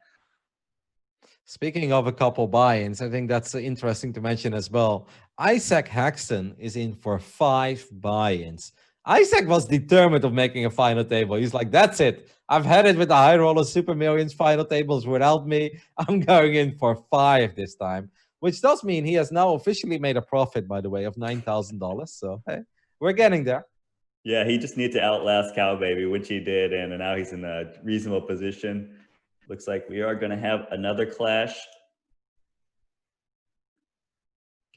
Speaking of a couple buy-ins, I think that's interesting to mention as well. Isaac Haxton is in for 5 buy-ins. Isaac was determined of making a final table. He's like, that's it. I've had it with the high roller super millions final tables without me. I'm going in for 5 this time, which does mean he has now officially made a profit, by the way, of $9,000. So hey, we're getting there. Yeah, he just needs to outlast Cow Baby, which he did, and now he's in a reasonable position. Looks like we are going to have another clash.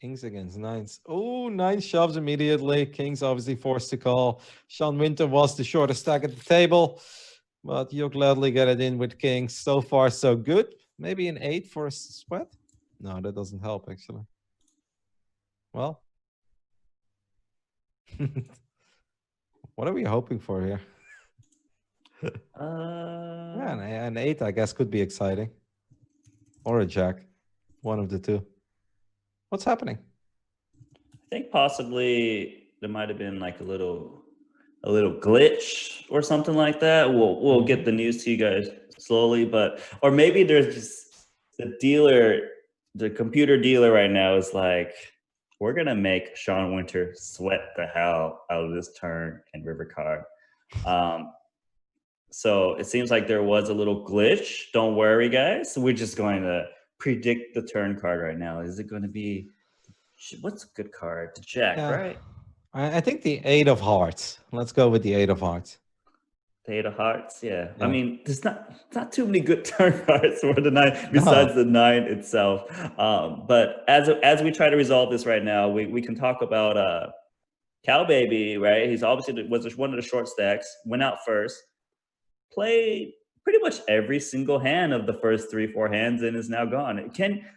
Kings against nines. Oh, 9 shoves immediately. Kings obviously forced to call. Sean Winter was the shortest stack at the table, but you'll gladly get it in with kings. So far, so good. Maybe an 8 for a sweat? No, that doesn't help, actually. Well. What are we hoping for here? Yeah, an 8, I guess, could be exciting. Or a jack. One of the two. What's happening? I think possibly there might have been like a little glitch or something like that. We'll get the news to you guys slowly, but or maybe there's just the computer dealer right now is like, we're gonna make Sean Winter sweat the hell out of this turn and river card. So it seems like there was a little glitch. Don't worry, guys. We're just going to predict the turn card right now. Is it going to be what's a good card? The jack, right? I think the 8 of hearts. Let's go with the 8 of hearts. The 8 of hearts, yeah. I Yeah. mean, there's not too many good turn cards for the 9 besides No. the 9 itself. But as we try to resolve this right now, we can talk about Cow Baby, right? He's obviously was one of the short stacks, went out first, played pretty much every single hand of the first 3-4 hands, and is now gone.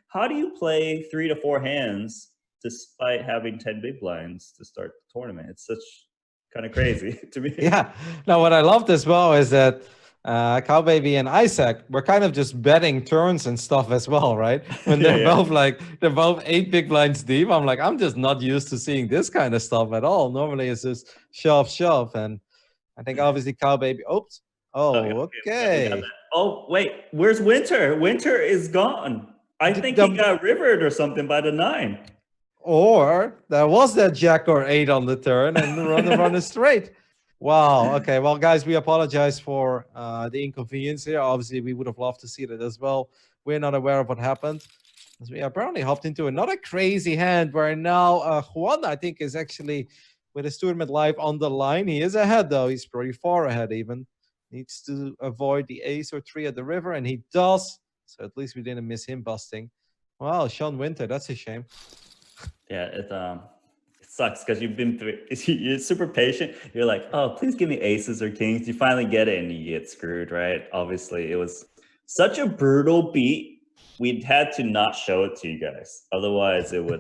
How do you play 3 to 4 hands despite having 10 big blinds to start the tournament? It's such kind of crazy to me. Yeah. Now, what I loved as well is that Cowbaby and Isaac were kind of just betting turns and stuff as well, right? When Yeah, they're yeah. both like, they're both 8 big blinds deep. I'm like, I'm just not used to seeing this kind of stuff at all. Normally it's just shove, shove. And I think obviously Cowbaby, oops. Okay, Oh, we got that. okay. Oh, wait, where's Winter? Winter is gone. I think he The, got rivered or something by the 9. or there was that Jack or 8 on the turn and run it straight. Wow. Okay. Well, guys, we apologize for the inconvenience here. Obviously, we would have loved to see that as well. We're not aware of what happened. As we apparently hopped into another crazy hand where now Juan, I think, is actually with his tournament live on the line. He is ahead, though. He's pretty far ahead, even. Needs to avoid the ace or 3 at the river, and he does. So at least we didn't miss him busting. Wow, Sean Winter, that's a shame. Yeah, it sucks because you've been through. You're super patient. You're like, oh, please give me aces or kings. You finally get it, and you get screwed, right? Obviously, it was such a brutal beat. We'd had to not show it to you guys, otherwise, you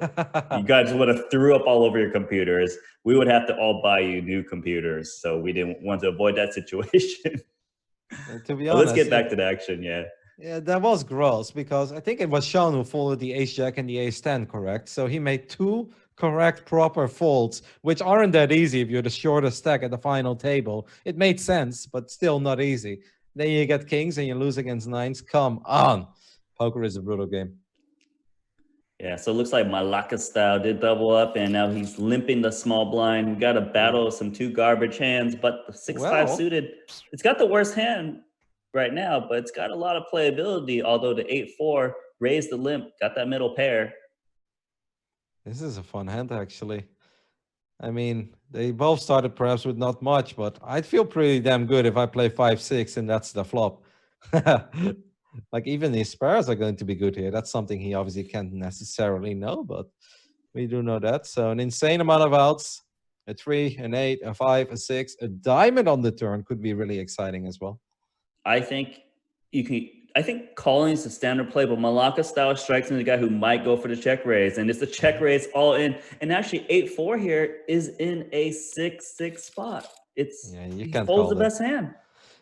guys would have threw up all over your computers. We would have to all buy you new computers, so we didn't want to avoid that situation. To be But let's honest, get back to the action. Yeah. yeah, that was gross because I think it was Sean who folded the ace jack and the ace 10, correct? So he made 2 correct proper folds, which aren't that easy if you're the shortest stack at the final table. It made sense, but still not easy. Then you get kings and you lose against 9s. Come on. Poker is a brutal game. Yeah, so it looks like Malacca style did double up, and now he's limping the small blind. We got a battle of some 2 garbage hands, but the 6-5 Well, suited, it's got the worst hand right now, but it's got a lot of playability, although the 8-4 raised the limp, got that middle pair. this is a fun hand, actually. I mean, they both started perhaps with not much, but I'd feel pretty damn good if I play 5-6 and that's the flop. Like even his spares are going to be good here. That's something he obviously can't necessarily know, but we do know that. So an insane amount of outs. A 3, an 8, a 5, a 6, a diamond on the turn could be really exciting as well. I think I think calling is the standard play, but Malacca style strikes me the guy who might go for the check raise, and it's the check raise all in. And actually, 8-4 here is in a 6-6 spot. Yeah, you He can't folds call the that. best hand.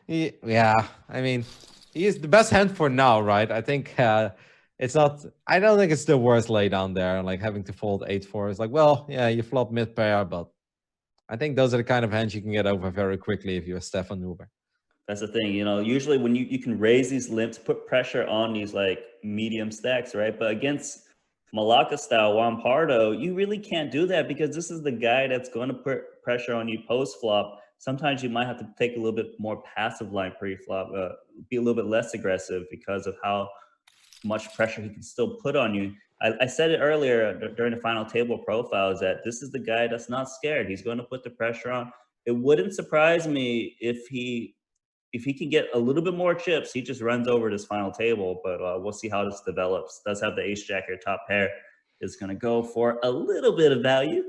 Yeah, I mean, he is the best hand for now, right? I think it's not. I don't think it's the worst lay down there. Like having to fold 8-4 is like, well, yeah, you flop mid pair, but I think those are the kind of hands you can get over very quickly if you're Stefan Huber. That's the thing, usually when you can raise these limps, put pressure on these like medium stacks, right? But against Malacca style Juan Pardo, you really can't do that because this is the guy that's going to put pressure on you post flop. Sometimes you might have to take a little bit more passive line pre-flop, be a little bit less aggressive because of how much pressure he can still put on you. I said it earlier during the final table profiles that this is the guy that's not scared. He's going to put the pressure on. It wouldn't surprise me if he can get a little bit more chips, he just runs over this final table, but we'll see how this develops. Does have the ace jack or top pair, is going to go for a little bit of value.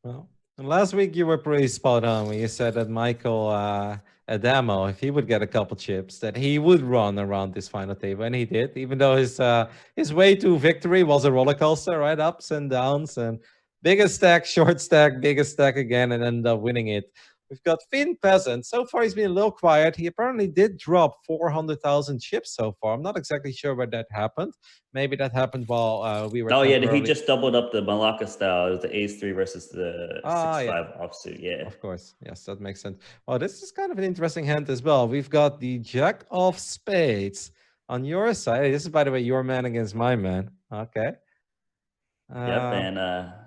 Well, and last week you were pretty spot on when you said that Michael Adamo, if he would get a couple chips, that he would run around this final table, and he did. Even though his way to victory was a roller coaster, right? Ups and downs, and biggest stack, short stack, biggest stack again, and ended up winning it. We've got Finn Peasant. So far, he's been a little quiet. He apparently did drop 400,000 chips so far. I'm not exactly sure where that happened. Maybe that happened while we were. Oh yeah, he just doubled up the Malacca style. It was the ace 3 versus the 6-5 offsuit. Yeah, of course. Yes, that makes sense. Well, this is kind of an interesting hand as well. We've got the Jack of Spades on your side. This is, by the way, your man against my man. Okay. Yep, and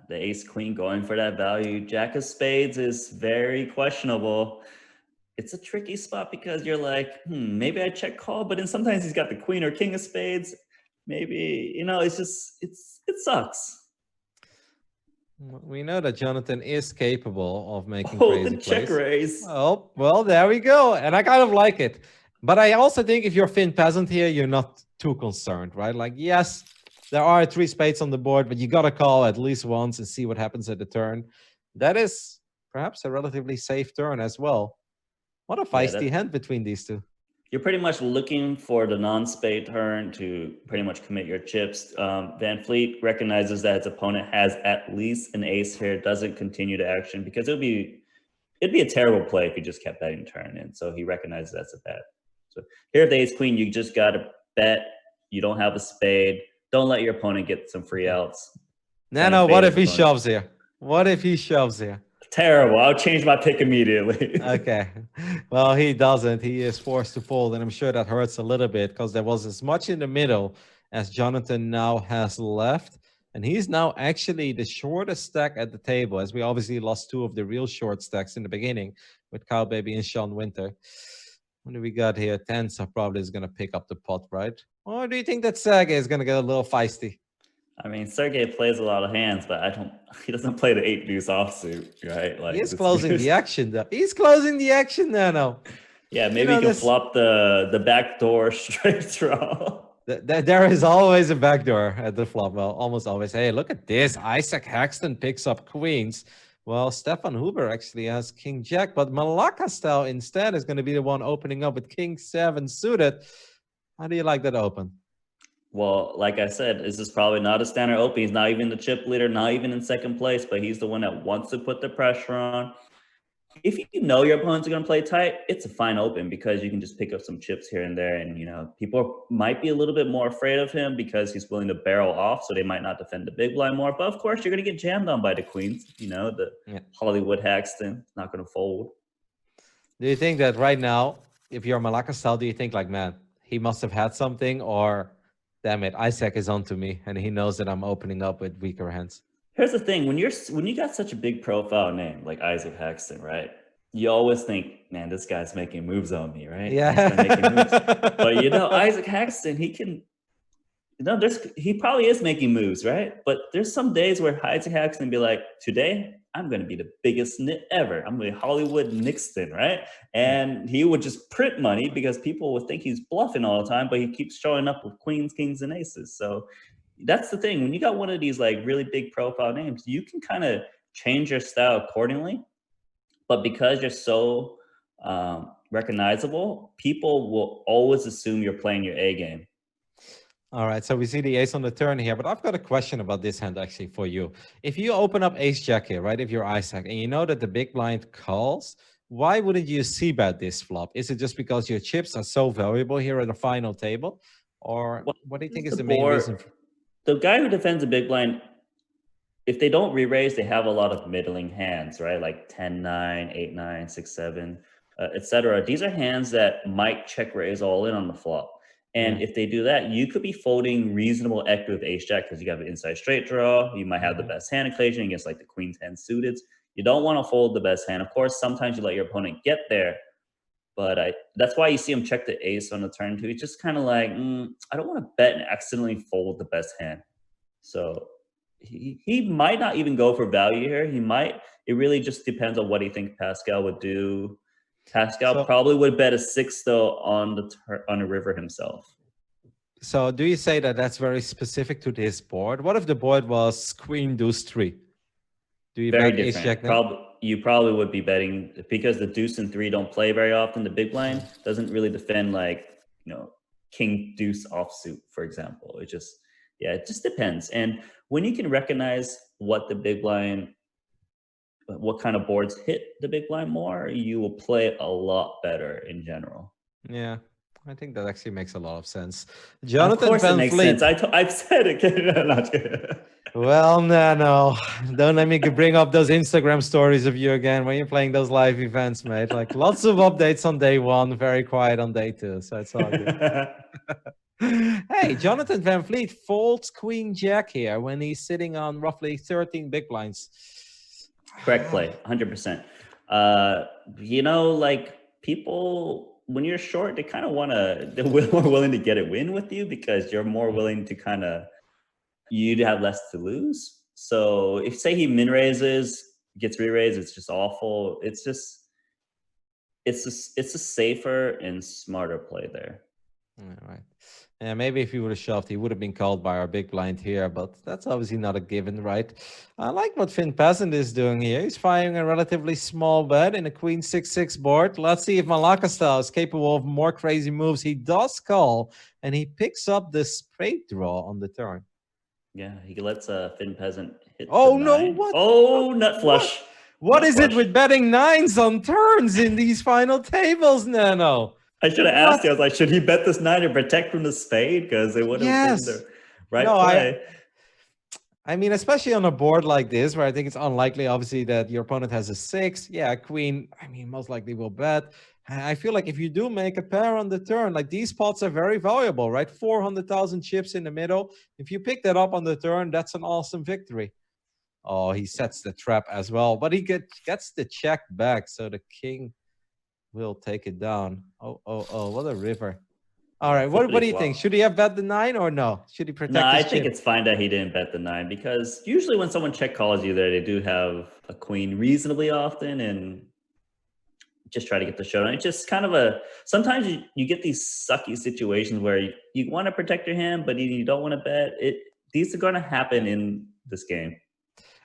the ace queen going for that value. Jack of Spades is very questionable. It's a tricky spot because you're like, maybe I check call, but then sometimes he's got the queen or king of spades. Maybe, it sucks. We know that Jonathan is capable of making Oh, the crazy check plays. raise. Oh, well, there we go. And I kind of like it. But I also think if you're Finn Peasant here, you're not too concerned, right? Like, yes, there are 3 spades on the board, but you got to call at least once and see what happens at the turn. That is perhaps a relatively safe turn as well. What a Yeah, feisty hand between these two. you're pretty much looking for the non-spade turn to pretty much commit your chips. Van Fleet recognizes that his opponent has at least an ace here, doesn't continue to action because it'd be a terrible play if he just kept betting turn in. So he recognizes that's a bet. So here at the ace queen, you just got to bet. You don't have a spade. Don't let your opponent get some free outs. No, what if he shoves here? What if he shoves here? Terrible. I'll change my pick immediately. Okay. Well, he doesn't. He is forced to fold, and I'm sure that hurts a little bit because there was as much in the middle as Jonathan now has left. And he's now actually the shortest stack at the table, as we obviously lost 2 of the real short stacks in the beginning with Cow Baby and Sean Winter. What do we got here? Tensa probably is going to pick up the pot, right? Or do you think that Sergey is going to get a little feisty? I mean, Sergey plays a lot of hands, but he doesn't play the 8 deuce offsuit, right? Like he's closing the action, though. He's closing the action, no. Yeah, maybe you can flop the backdoor straight draw. There is always a backdoor at the flop. Well, almost always. Hey, look at this. Isaac Haxton picks up queens. Well, Stefan Huber actually has king jack, but Malakastel instead is going to be the one opening up with king 7 suited. How do you like that open? Well, like I said, this is probably not a standard open. He's not even the chip leader, not even in second place, but he's the one that wants to put the pressure on. If you know your opponents are going to play tight, it's a fine open because you can just pick up some chips here and there. And, people might be a little bit more afraid of him because he's willing to barrel off. So they might not defend the big blind more. But of course, you're going to get jammed on by the queens. Hollywood Haxton not going to fold. Do you think that right now, if you're Malakastel, do you think like, man, he must have had something, or damn it, Isaac is onto me and he knows that I'm opening up with weaker hands? Here's the thing: when you got such a big profile name like Isaac Haxton, right? You always think, man, this guy's making moves on me, right? Yeah. But Isaac Haxton, he probably is making moves, right? But there's some days where Isaac Haxton be like, today I'm going to be the biggest nit ever. I'm going to be Hollywood Nixon, right? And he would just print money because people would think he's bluffing all the time, but he keeps showing up with queens, kings, and aces. So that's the thing. When you got one of these like really big profile names, you can kind of change your style accordingly. But because you're so recognizable, people will always assume you're playing your A game. All right, so we see the ace on the turn here, but I've got a question about this hand actually for you. If you open up ace jack here, right, if you're Isaac, and you know that the big blind calls, why wouldn't you c-bet this flop? Is it just because your chips are so valuable here at the final table? Or what do you think is the main reason? The guy who defends the big blind, if they don't re-raise, they have a lot of middling hands, right? Like 10-9, 8-9, 6-7, etc. These are hands that might check raise all in on the flop. And if they do that, you could be folding reasonable equity with ace jack because you have an inside straight draw. You might have the best hand equation against like the queen 10 suited. You don't want to fold the best hand. Of course, sometimes you let your opponent get there, but that's why you see him check the ace on the turn too. It's just kind of like, I don't want to bet and accidentally fold the best hand. So he might not even go for value here. It really just depends on what he thinks Pascal would do. Pascal probably would bet a 6 though on the river himself. So do you say that that's very specific to this board? What if the board was queen deuce 3? Do you very bet different. ace jack then? You probably would be betting because the deuce and 3 don't play very often. The big blind doesn't really defend like king deuce offsuit, for example. It just depends. And when you can recognize what the big blind, what kind of boards hit the big blind more, you will play a lot better in general. Yeah, I think that actually makes a lot of sense. Jonathan, of course it makes sense. I've said it. Well, no. Don't let me bring up those Instagram stories of you again when you're playing those live events, mate. Like lots of updates on day 1, very quiet on day 2. So it's all good. Hey, Jonathan Van Fleet folds queen jack here when he's sitting on roughly 13 big blinds. Correct play, 100%. Like people, when you're short, they're more willing to get a win with you because you're more willing to you'd have less to lose. So if say he min raises, gets re-raised, it's just awful. It's a safer and smarter play there. Yeah, right. Yeah, maybe if he would have shoved, he would have been called by our big blind here, but that's obviously not a given, right? I like what Finn Peasant is doing here. He's firing a relatively small bet in a queen 6-6 board. Let's see if Malacca style is capable of more crazy moves. He does call, and he picks up the straight draw on the turn. Yeah, he lets Finn Peasant hit Oh the no, 9. what? Oh, nut flush. What Nut is flush. it with betting 9s on turns in these final tables, Nano? I should have asked you. I was like, should he bet this 9 to protect from the spade? Because it would have been the right play. I mean, especially on a board like this, where I think it's unlikely, obviously, that your opponent has a 6. Yeah, a queen, I mean, most likely will bet. I feel like if you do make a pair on the turn, like these pots are very valuable, right? 400,000 chips in the middle. If you pick that up on the turn, that's an awesome victory. Oh, he sets the trap as well, but he gets the check back, so the king will take it down. Oh, what a river. All right, what do you think? Should he have bet the 9 or no? Should he protect his I chip? think it's fine that he didn't bet the 9 because usually when someone check calls you there, they do have a queen reasonably often and just try to get the showdown. It's just kind of sometimes you get these sucky situations where you want to protect your hand, but you don't want to bet. These are going to happen in this game.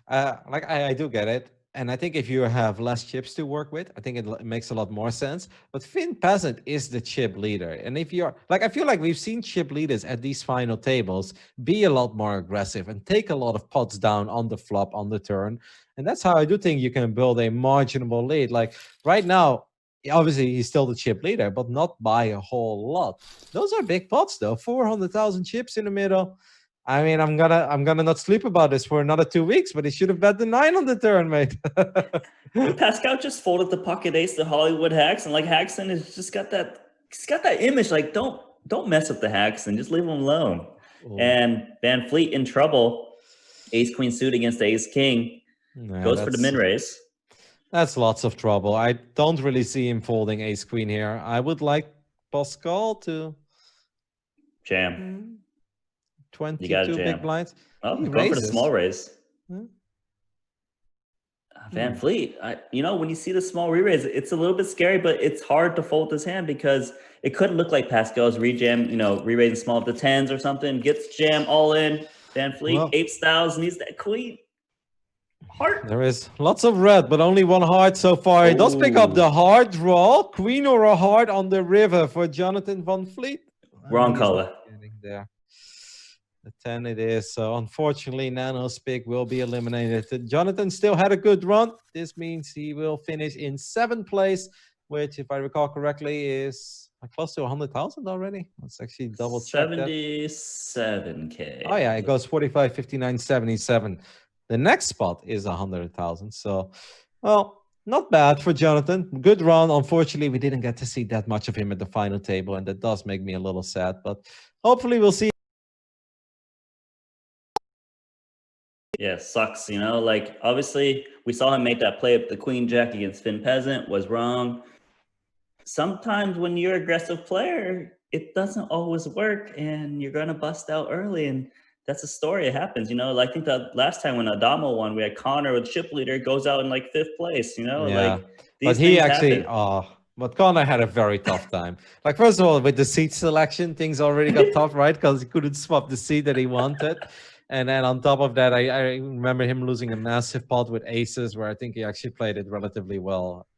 I do get it. And I think if you have less chips to work with, I think it makes a lot more sense. But Finn Peasant is the chip leader. And if you're like, I feel like we've seen chip leaders at these final tables be a lot more aggressive and take a lot of pots down on the flop, on the turn. And that's how I do think you can build a marginable lead. Like right now, obviously he's still the chip leader, but not by a whole lot. Those are big pots though, 400,000 chips in the middle. I mean, I'm gonna not sleep about this for another 2 weeks, but he should have bet the 9 on the turn, mate. And Pascal just folded the pocket ace to Hollywood Haxton. Like Haxton has just got that. He's got that image. Like don't mess with the Haxton. Just leave him alone. Ooh. And Van Fleet in trouble. Ace queen suit against ace king. Goes for the min raise. That's lots of trouble. I don't really see him folding ace queen here. I would like Pascal to jam. 22 big blinds. Oh, he's going for the small raise. Van Fleet, when you see the small re-raise, it's a little bit scary, but it's hard to fold this hand because it could look like Pascal's re-jam, re-raising small up to 10s or something, gets jam all in. Van Fleet, ape styles, needs that queen. Heart. There is lots of red, but only one heart so far. He does pick up the heart draw. Queen or a heart on the river for Jonathan Van Fleet. Wrong color. There. The 10 it is. So unfortunately, Nano's pick will be eliminated. Jonathan still had a good run. This means he will finish in 7th place, which, if I recall correctly, is close to 100,000 already. Let's actually double check 77K. Oh yeah, it goes 45, 59, 77. The next spot is 100,000. So, well, not bad for Jonathan. Good run. Unfortunately, we didn't get to see that much of him at the final table, and that does make me a little sad. But hopefully, we'll see. Yeah, sucks, like obviously we saw him make that play up the queen jack against Finn Peasant, was wrong. Sometimes when you're an aggressive player, it doesn't always work and you're going to bust out early. And that's a story. It happens, I think the last time when Adamo won, we had Connor with chip leader goes out in like 5th place, Yeah. like but he actually, but Connor had a very tough time. Like, first of all, with the seat selection, things already got tough, right? Because he couldn't swap the seat that he wanted. And then on top of that, I remember him losing a massive pot with aces where I think he actually played it relatively well.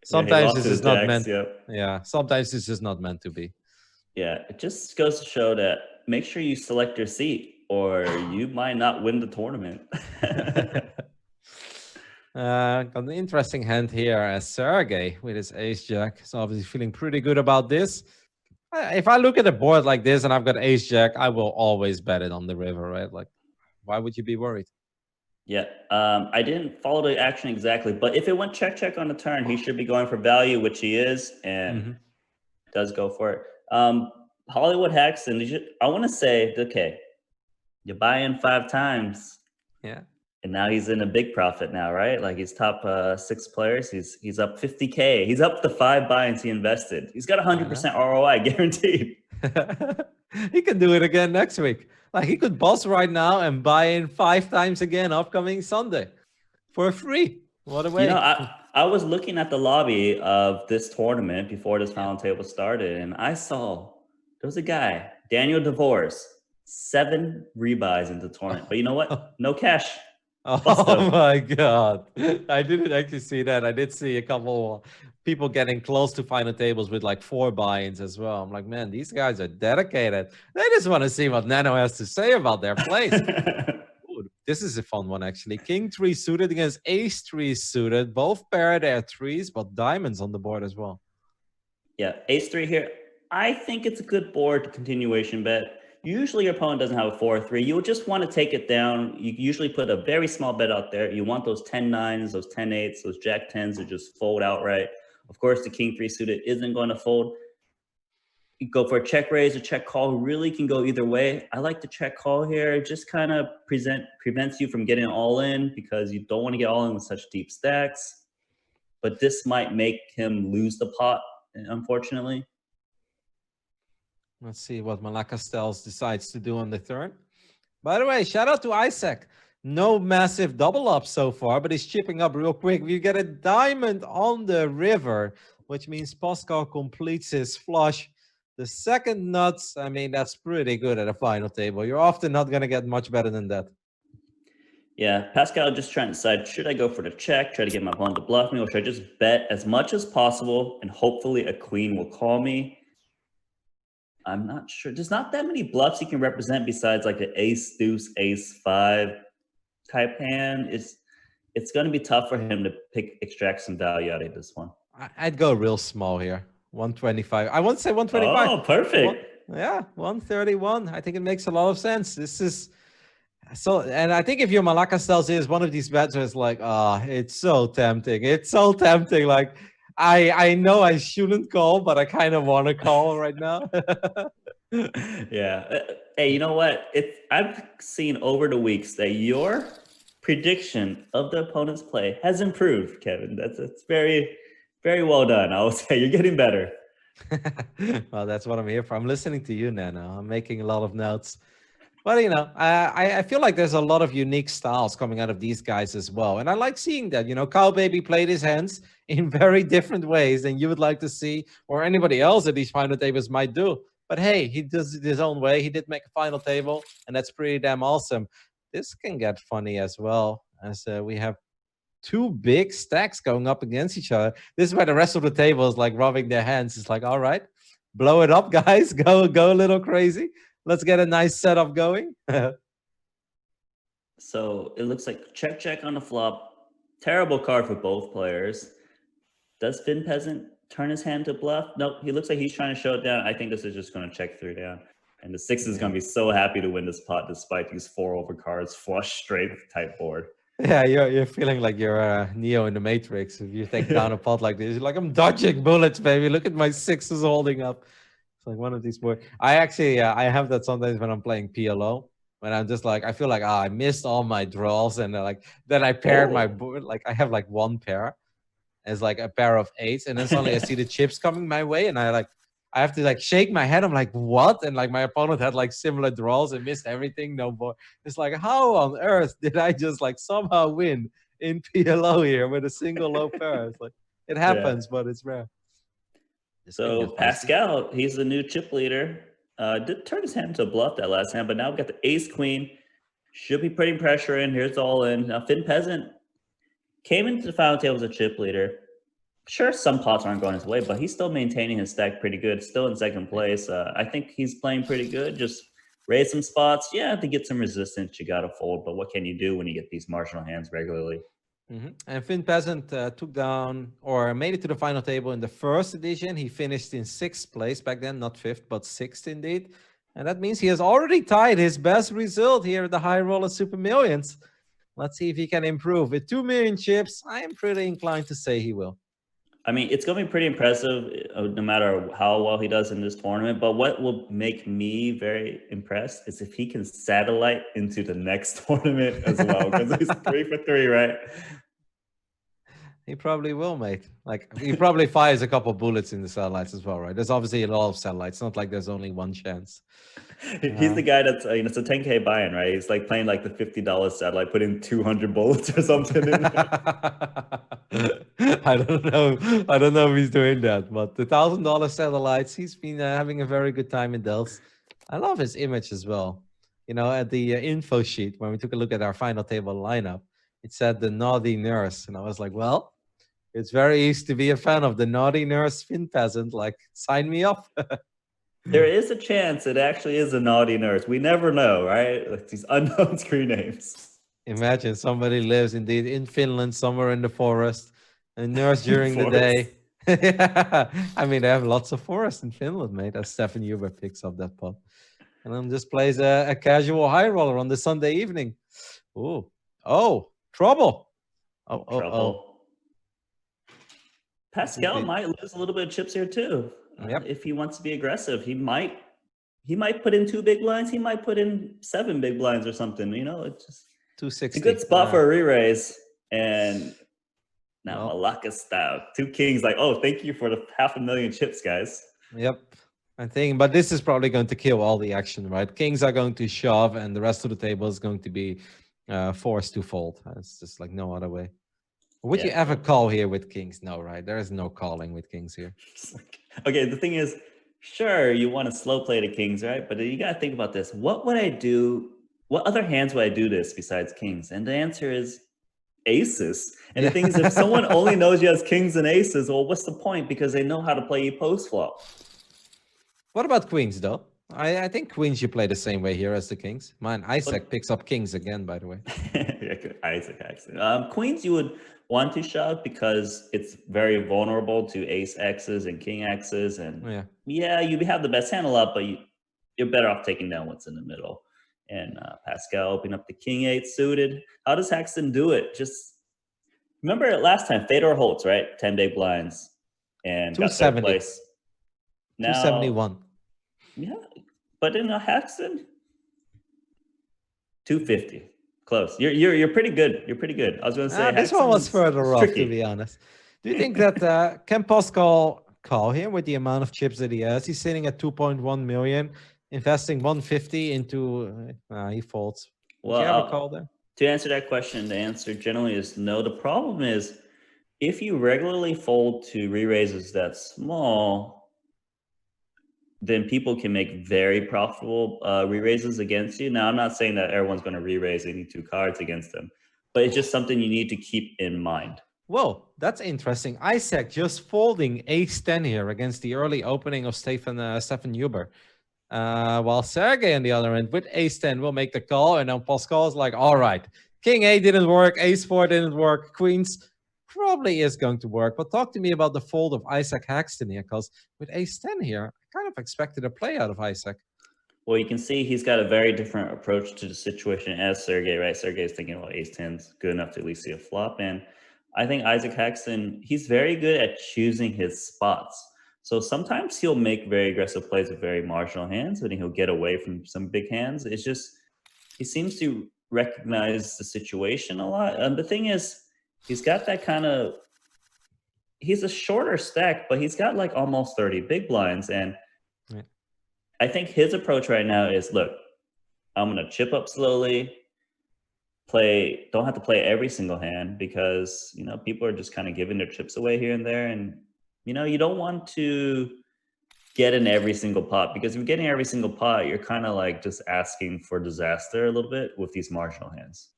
Sometimes this is not meant. Yeah, sometimes this is not meant to be. Yeah, it just goes to show that make sure you select your seat or you might not win the tournament. Got an interesting hand here as Sergey with his ace jack. So obviously feeling pretty good about this. If I look at a board like this and I've got ace jack, I will always bet it on the river, right? Like, why would you be worried? Yeah, I didn't follow the action exactly, but if it went check on the turn, he should be going for value, which he is, and does go for it. Hollywood Haxton, I want to say, okay, you buy in 5 times. Yeah. And now he's in a big profit now, right? Like he's top 6 players. He's up 50K. He's up the 5 buy-ins he invested. He's got 100% ROI guaranteed. He can do it again next week. Like he could boss right now and buy in 5 times again upcoming Sunday for free. What a You know, way. I was looking at the lobby of this tournament before this final table started, and I saw there was a guy, Daniel DeVores, 7 rebuys into the tournament. But you know what? No cash. Bust Oh though. my God. I didn't actually see that. I did see a couple people getting close to final tables with like 4 buy-ins as well. I'm like, man, these guys are dedicated. They just want to see what Nano has to say about their plays. Ooh, this is a fun one, actually. King 3 suited against Ace 3 suited. Both pair their threes, but diamonds on the board as well. Yeah, ace 3 here. I think it's a good board continuation bet. Usually your opponent doesn't have a 4-3. You'll just want to take it down. You usually put a very small bet out there. You want those 10-9s, those 10-8s, those jack-10s to just fold outright. Of course, the king 3 suited isn't going to fold. You go for a check raise or check call. Really can go either way. I like the check call here. It just kind of prevents you from getting all in because you don't want to get all in with such deep stacks. But this might make him lose the pot, unfortunately. Let's see what Malakastels decides to do on the turn. By the way, shout out to Isaac. No massive double up so far, but he's chipping up real quick. We get a diamond on the river, which means Pascal completes his flush. The second nuts, I mean, that's pretty good at a final table. You're often not going to get much better than that. Yeah, Pascal just trying to decide, should I go for the check, try to get my opponent to bluff me, or should I just bet as much as possible and hopefully a queen will call me? I'm not sure. There's not that many bluffs he can represent besides like the ace, deuce, ace, 5 type hand. It's going to be tough for him to extract some value out of this one. I'd go real small here. 125. I won't say 125. Oh, perfect. Yeah, 131. I think it makes a lot of sense. This is so, and I think if you're Malakastels is one of these bets where it's like, it's so tempting. It's so tempting. Like, I know I shouldn't call, but I kind of want to call right now. Yeah. Hey, you know what? I've seen over the weeks that your prediction of the opponent's play has improved, Kevin. That's very, very well done. I will say you're getting better. Well, that's what I'm here for. I'm listening to you, Nano. I'm making a lot of notes. But, you know, I feel like there's a lot of unique styles coming out of these guys as well. And I like seeing that, you know, Kyle Baby played his hands in very different ways than you would like to see or anybody else at these final tables might do. But hey, he does it his own way. He did make a final table, and that's pretty damn awesome. This can get funny as well, as we have 2 big stacks going up against each other. This is where the rest of the table is like rubbing their hands. It's like, all right, blow it up, guys. Go a little crazy. Let's get a nice setup going. So it looks like check on the flop. Terrible card for both players. Does Finn Peasant turn his hand to bluff? Nope. He looks like he's trying to show it down. I think this is just going to check 3 down. And the 6 is going to be so happy to win this pot despite these 4 over cards, flush straight type board. Yeah, you're feeling like you're Neo in the Matrix. If you take down a pot like this, you're like, I'm dodging bullets, baby. Look at my 6s holding up. It's like one of these boards. I actually, I have that sometimes when I'm playing PLO. When I'm just like, I feel like, I missed all my draws. And like, then I paired my board. Like, I have like 1 pair as like a pair of 8s. And then suddenly I see the chips coming my way. And I have to like shake my head. I'm like, what? And like my opponent had like similar draws and missed everything. No more. It's like, how on earth did I just like somehow win in PLO here with a single low pair? It's like, it happens, but it's rare. So Pascal, he's the new chip leader. Did turn his hand to a bluff that last hand, but now we've got the ace queen. Should be putting pressure in. Here's all in. Now Finn Peasant came into the final table as a chip leader. Sure, some pots aren't going his way, but he's still maintaining his stack pretty good. Still in second place. I think he's playing pretty good. Just raise some spots. Yeah, to get some resistance, you got to fold. But what can you do when you get these marginal hands regularly? And Finn Peasant took down or made it to the final table in the first edition. He finished in 6th place back then, not 5th, but 6th indeed. And that means he has already tied his best result here at the High Roller Super Millions. Let's see if he can improve. With 2 million chips, I am pretty inclined to say he will. I mean, it's going to be pretty impressive no matter how well he does in this tournament. But what will make me very impressed is if he can satellite into the next tournament as well, because he's 3 for 3, right? He probably will, mate. Like, he probably fires a couple bullets in the satellites as well, right? There's obviously a lot of satellites. Not like there's only one chance. He's the guy that's it's a 10K buy-in, right? He's like playing like the $50 satellite, put in 200 bullets or something in there. I don't know. I don't know if he's doing that, but the $1,000 satellites, he's been having a very good time in Dells. I love his image as well. You know, at the info sheet, when we took a look at our final table lineup, it said the naughty nurse. And I was like, well, it's very easy to be a fan of the naughty nurse Finn peasant. Like, sign me up. There is a chance it actually is a naughty nurse. We never know, right? Like these unknown screen names. Imagine somebody lives indeed in Finland, somewhere in the forest, a nurse during the day. I mean, they have lots of forest in Finland, mate, as Stefan Huber picks up that pot. And then just plays a casual high roller on the Sunday evening. Oh, trouble. Trouble. Pascal might lose a little bit of chips here too. If he wants to be aggressive, he might put in 2 big blinds. He might put in 7 big blinds or something. You know, it's just 260. It's a good spot for a re-raise. And now Malacca style, 2 kings. Like, oh, thank you for the 500,000 chips, guys. Yep. I think, but this is probably going to kill all the action, right? Kings are going to shove, and the rest of the table is going to be forced to fold. It's just like no other way. Would you ever call here with kings? No, right? There is no calling with kings here. Okay, the thing is, sure, you want to slow play the kings, right? But you got to think about this. What would I do? What other hands would I do this besides kings? And the answer is aces. And the thing is, if someone only knows you as kings and aces, well, what's the point? Because they know how to play you post flop. What about queens, though? I think queens you play the same way here as the kings. Man, Isaac picks up kings again, by the way. Isaac Haxton. Queens you would want to shove because it's very vulnerable to ace X's and king X's. And you have the best hand a lot, but you're better off taking down what's in the middle. And Pascal opening up the king 8 suited. How does Haxton do it? Just remember last time, Fedor Holtz, right? 10 big blinds and 270. Got third place. Now, 271. Yeah, but in a Haxton, 250. Close. You're pretty good. You're pretty good. I was going to say this one was further off, to be honest. Do you think that can Pascal call here with the amount of chips that he has? He's sitting at 2.1 million, investing 150 into. He folds. Well, you ever call there? To answer that question, the answer generally is no. The problem is if you regularly fold to re-raises that small, then people can make very profitable re-raises against you. Now, I'm not saying that everyone's going to re-raise any 2 cards against them, but it's just something you need to keep in mind. Whoa, that's interesting. Isaac just folding ace-10 here against the early opening of Stefan Huber. While Sergey on the other end with ace-10 will make the call, and then Pascal's like, all right, king 8 didn't work, ace-4 didn't work, queens probably is going to work. But talk to me about the fold of Isaac Haxton here, because with ace-10 here, I kind of expected a play out of Isaac. Well, you can see he's got a very different approach to the situation as Sergey, right? Sergey is thinking, well, ace-10's good enough to at least see a flop. And I think Isaac Haxton, he's very good at choosing his spots. So sometimes he'll make very aggressive plays with very marginal hands, and he'll get away from some big hands. It's just, he seems to recognize the situation a lot. And the thing is, he's got that kind of, he's a shorter stack, but he's got like almost 30 big blinds. And I think his approach right now is, look, I'm going to chip up slowly, don't have to play every single hand because, you know, people are just kind of giving their chips away here and there. And, you know, you don't want to get in every single pot, because if you're getting every single pot, you're kind of like just asking for disaster a little bit with these marginal hands.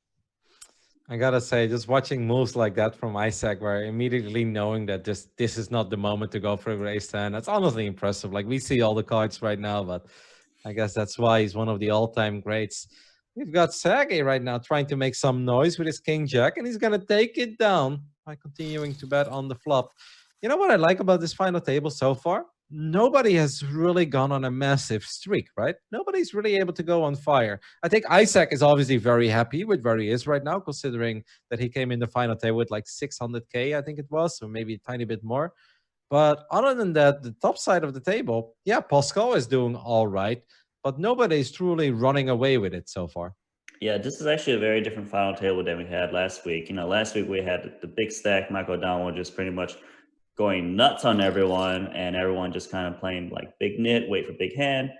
I gotta say, just watching moves like that from Isaac, where immediately knowing that this is not the moment to go for a ace-10, that's honestly impressive. Like, we see all the cards right now, but I guess that's why he's one of the all-time greats. We've got Sergey right now trying to make some noise with his king-jack, and he's gonna take it down by continuing to bet on the flop. You know what I like about this final table so far? Nobody has really gone on a massive streak, right? Nobody's really able to go on fire. I think Isaac is obviously very happy with where he is right now, considering that he came in the final table with like 600K, I think it was, so maybe a tiny bit more. But other than that, the top side of the table, yeah, Pascal is doing all right, but nobody's truly running away with it so far. Yeah, this is actually a very different final table than we had last week. You know, last week we had the big stack, Michael O'Donnell just pretty much going nuts on everyone, and everyone just kind of playing like big nit, wait for big hand.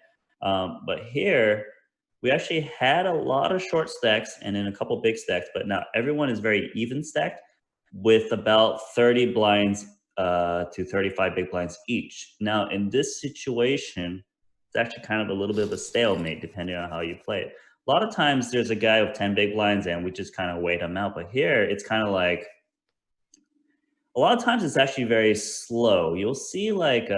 But here, we actually had a lot of short stacks and then a couple big stacks, but now everyone is very even stacked with about 30 blinds to 35 big blinds each. Now, in this situation, it's actually kind of a little bit of a stalemate depending on how you play it. A lot of times there's a guy with 10 big blinds and we just kind of wait him out. But here it's kind of like a lot of times it's actually very slow. You'll see like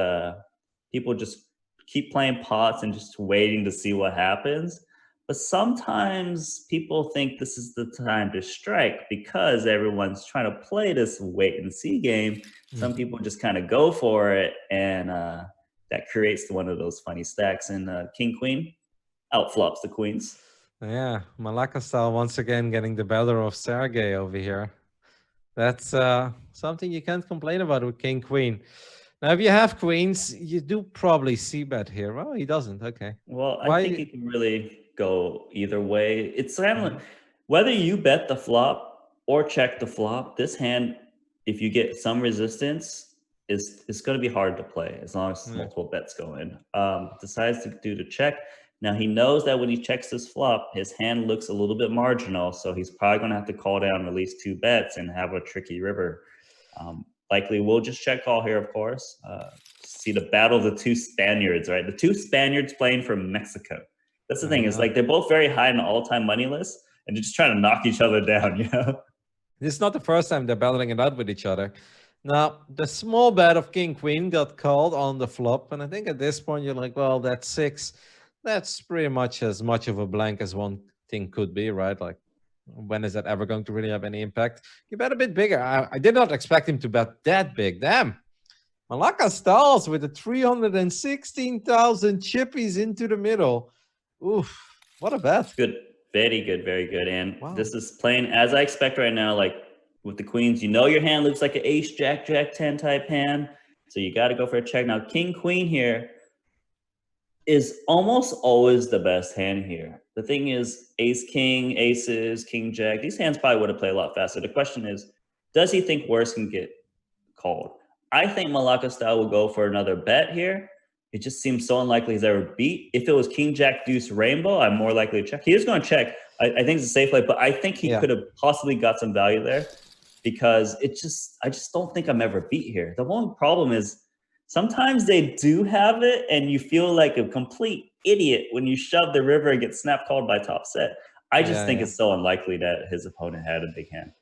people just keep playing pots and just waiting to see what happens. But sometimes people think this is the time to strike because everyone's trying to play this wait and see game. Some people just kind of go for it, and that creates one of those funny stacks. And King Queen outflops the queens. Yeah, Malacca style once again getting the better of Sergey over here. That's something you can't complain about with King Queen. Now, if you have queens, you do probably see bet here. Well, he doesn't. Okay. Well, I Why? think it can really go either way. It's kind of whether you bet the flop or check the flop. This hand, if you get some resistance, is going to be hard to play as long as multiple bets go in. Decides to do the check. Now he knows that when he checks this flop, his hand looks a little bit marginal, so he's probably going to have to call down at least 2 bets and have a tricky river. Likely we'll just check call here, of course. See the battle of the 2 Spaniards, right? The 2 Spaniards playing from Mexico. That's the thing. It's like they're both very high in the all-time money list, and they're just trying to knock each other down, you know? This is not the first time they're battling it out with each other. Now, the small bet of King Queen got called on the flop, and I think at this point you're like, well, that's 6. That's pretty much as much of a blank as one thing could be, right? Like, when is that ever going to really have any impact? You bet a bit bigger. I did not expect him to bet that big. Damn. Malacca stalls with the 316,000 chippies into the middle. Oof. What a bet. Good. Very good. Very good. And this is playing as I expect right now, like with the queens. You know your hand looks like an ace, jack, jack 10 type hand. So you got to go for a check. Now, King Queen here is almost always the best hand here. The thing is, ace, king, aces, king, jack, these hands probably would have played a lot faster. The question is, does he think worse can get called? I think Malacca style will go for another bet here. It just seems so unlikely he's ever beat. If it was king, jack, deuce, rainbow, I'm more likely to check. He is going to check. I think it's a safe play, but I think he could have possibly got some value there because I just don't think I'm ever beat here. The one problem is, sometimes they do have it, and you feel like a complete idiot when you shove the river and get snap called by top set. I just think it's so unlikely that his opponent had a big hand.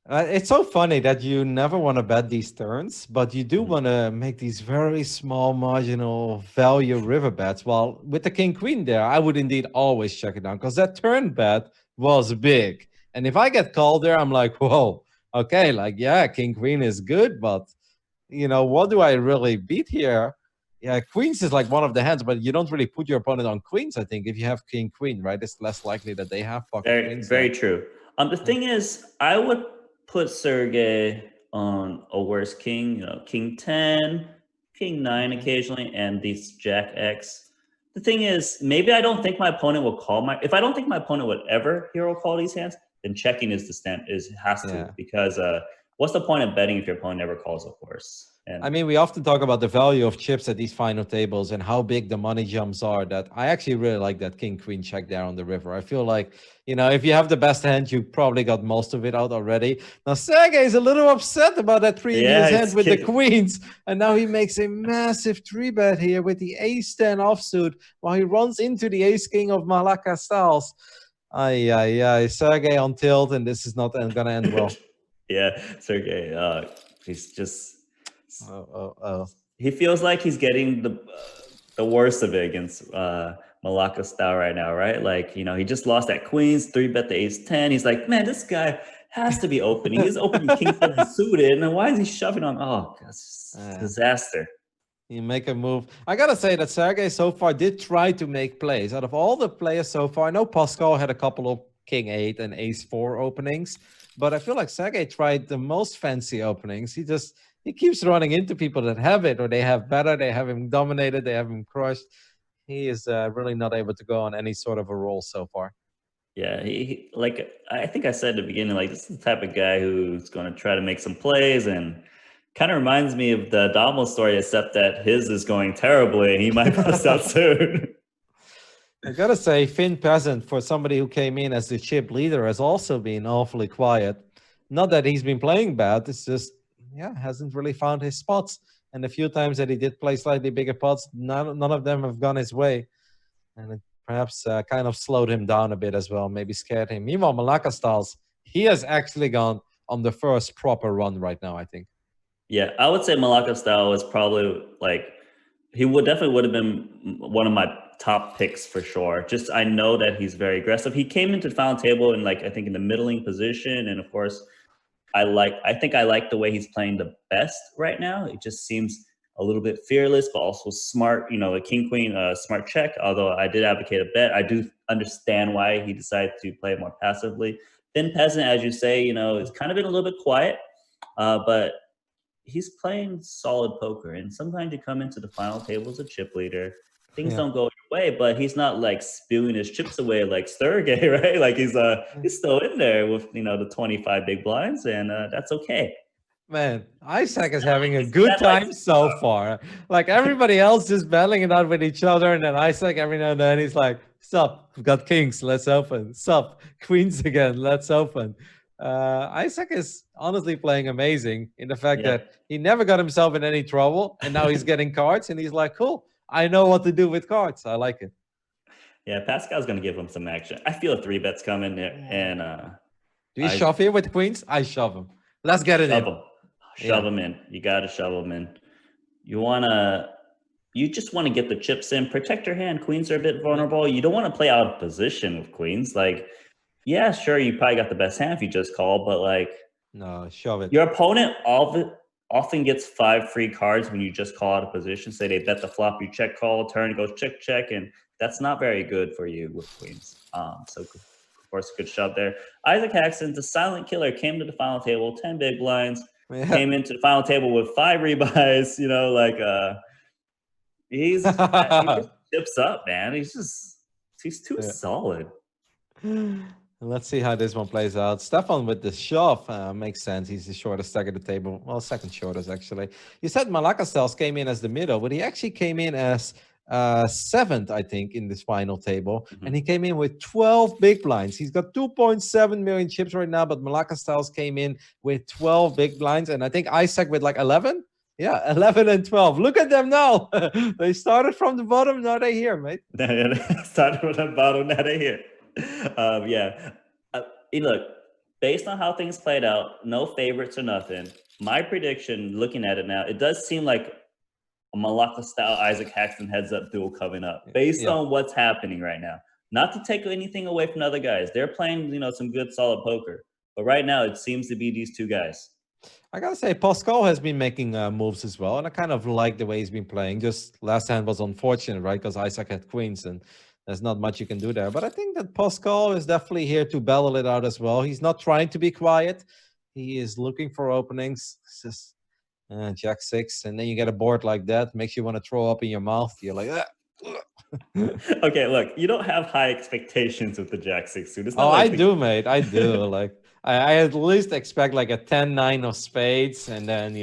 It's so funny that you never want to bet these turns, but you do want to make these very small marginal value river bets. Well, with the king queen there, I would indeed always check it down because that turn bet was big. And if I get called there, I'm like, whoa, okay, like, yeah, king queen is good, but you know, what do I really beat here? Yeah, queens is like one of the hands, but you don't really put your opponent on queens, I think. If you have king queen, right, it's less likely that they have pocket queens. Very true. The thing is, I would put Sergey on a worse king, you know, king 10, king 9 occasionally, and these jack X. The thing is, maybe I don't think my opponent will call if I don't think my opponent would ever hero call these hands, then checking is has to, because what's the point of betting if your opponent never calls, of course? And I mean, we often talk about the value of chips at these final tables and how big the money jumps are. That I actually really like that king queen check there on the river. I feel like, you know, if you have the best hand, you probably got most of it out already. Now Sergey is a little upset about that previous hand with the queens, and now he makes a massive 3-bet here with the ace-10 offsuit while he runs into the ace-king of Malacca styles. Sergey on tilt, and this is not going to end well. Yeah, Sergey, he's just. He feels like he's getting the worst of it against Malacca style right now, right? Like, you know, he just lost that queens, 3-bet the ace-10. He's like, man, this guy has to be opening. He's opening king 7 suited, and then why is he shoving on? Oh, that's disaster. You make a move. I gotta say that Sergey so far did try to make plays. Out of all the players so far, I know Pascal had a couple of king 8 and ace 4 openings, but I feel like Sergey tried the most fancy openings. He keeps running into people that have it, or they have better. They have him dominated. They have him crushed. He is really not able to go on any sort of a roll so far. Yeah, like I think I said at the beginning, like this is the type of guy who's going to try to make some plays, and kind of reminds me of the Damo story, except that his is going terribly and he might bust out soon. I gotta say, Finn Peasant, for somebody who came in as the chip leader, has also been awfully quiet. Not that he's been playing bad, it's just, yeah, hasn't really found his spots. And the few times that he did play slightly bigger pots, none of them have gone his way. And it perhaps kind of slowed him down a bit as well, maybe scared him. Meanwhile, Malacca Styles, he has actually gone on the first proper run right now, I think. Yeah, I would say Malacca style is probably like definitely would have been one of my top picks for sure. Just I know that he's very aggressive. He came into the final table in like I think in the middling position, and of course I think I like the way he's playing the best right now. It just seems a little bit fearless, but also smart. You know, a king queen, smart check. Although I did advocate a bet, I do understand why he decided to play more passively. Then Peasant, as you say, you know, it's kind of been a little bit quiet, but he's playing solid poker. And sometimes you come into the final table as a chip leader, things Yeah. don't go your way, but he's not like spewing his chips away like Sturgay, right? Like he's still in there with the 25 big blinds, and that's okay. Man, Isaac is having a He's good got, like, time so far. Like everybody else just battling it out with each other, and then Isaac every now and then he's like, "Sup, we've got kings, let's open. Sup, queens again, let's open." Isaac is honestly playing amazing in the fact yeah. that he never got himself in any trouble, and now he's getting cards, and he's like, "Cool, I know what to do with cards. I like it." Yeah, Pascal's gonna give him some action. I feel a 3-bet's coming there, and Do you I shove here with queens? I shove him. Let's get it in. shove him in. You got to shove him in. You just want to get the chips in, protect your hand. Queens are a bit vulnerable. You don't want to play out of position with queens. Like, yeah, sure, you probably got the best hand if you just call, but like, No, shove it. your opponent often gets 5 free cards when you just call out of position. Say they bet the flop, you check call, turn goes check check, and that's not very good for you with queens. So of course, a good shove there. Isaac Haxton, the silent killer, came to the final table, 10 big blinds, came into the final table with 5 rebuys. You know, like he just chips up, man. He's too solid. Let's see how this one plays out. Stefan with the shove makes sense. He's the shortest stack at the table. Well, second shortest, actually. You said Malacca Styles came in as the middle, but he actually came in as 7th, I think, in this final table. And he came in with 12 big blinds. He's got 2.7 million chips right now, but Malacca Styles came in with 12 big blinds. And I think Isaac with like 11. Yeah, 11 and 12. Look at them now. They started from the bottom. Now they're here, mate. They started from the bottom. Now they're here. Yeah. Look, based on how things played out, no favorites or nothing. My prediction, looking at it now, it does seem like a Malacca style Isaac Haxton heads up duel coming up based on what's happening right now. Not to take anything away from the other guys. They're playing, some good solid poker. But right now it seems to be these two guys. I gotta say, Pascal has been making moves as well, and I kind of like the way he's been playing. Just last hand was unfortunate, right? Because Isaac had queens, and there's not much you can do there. But I think that Pascal is definitely here to battle it out as well. He's not trying to be quiet. He is looking for openings. It's just Jack 6, and then you get a board like that, makes you want to throw up in your mouth. You're like, Okay, look, you don't have high expectations with the Jack 6 suit. Oh, like I do, mate. I do. Like, I at least expect like a 10-9 of spades, and then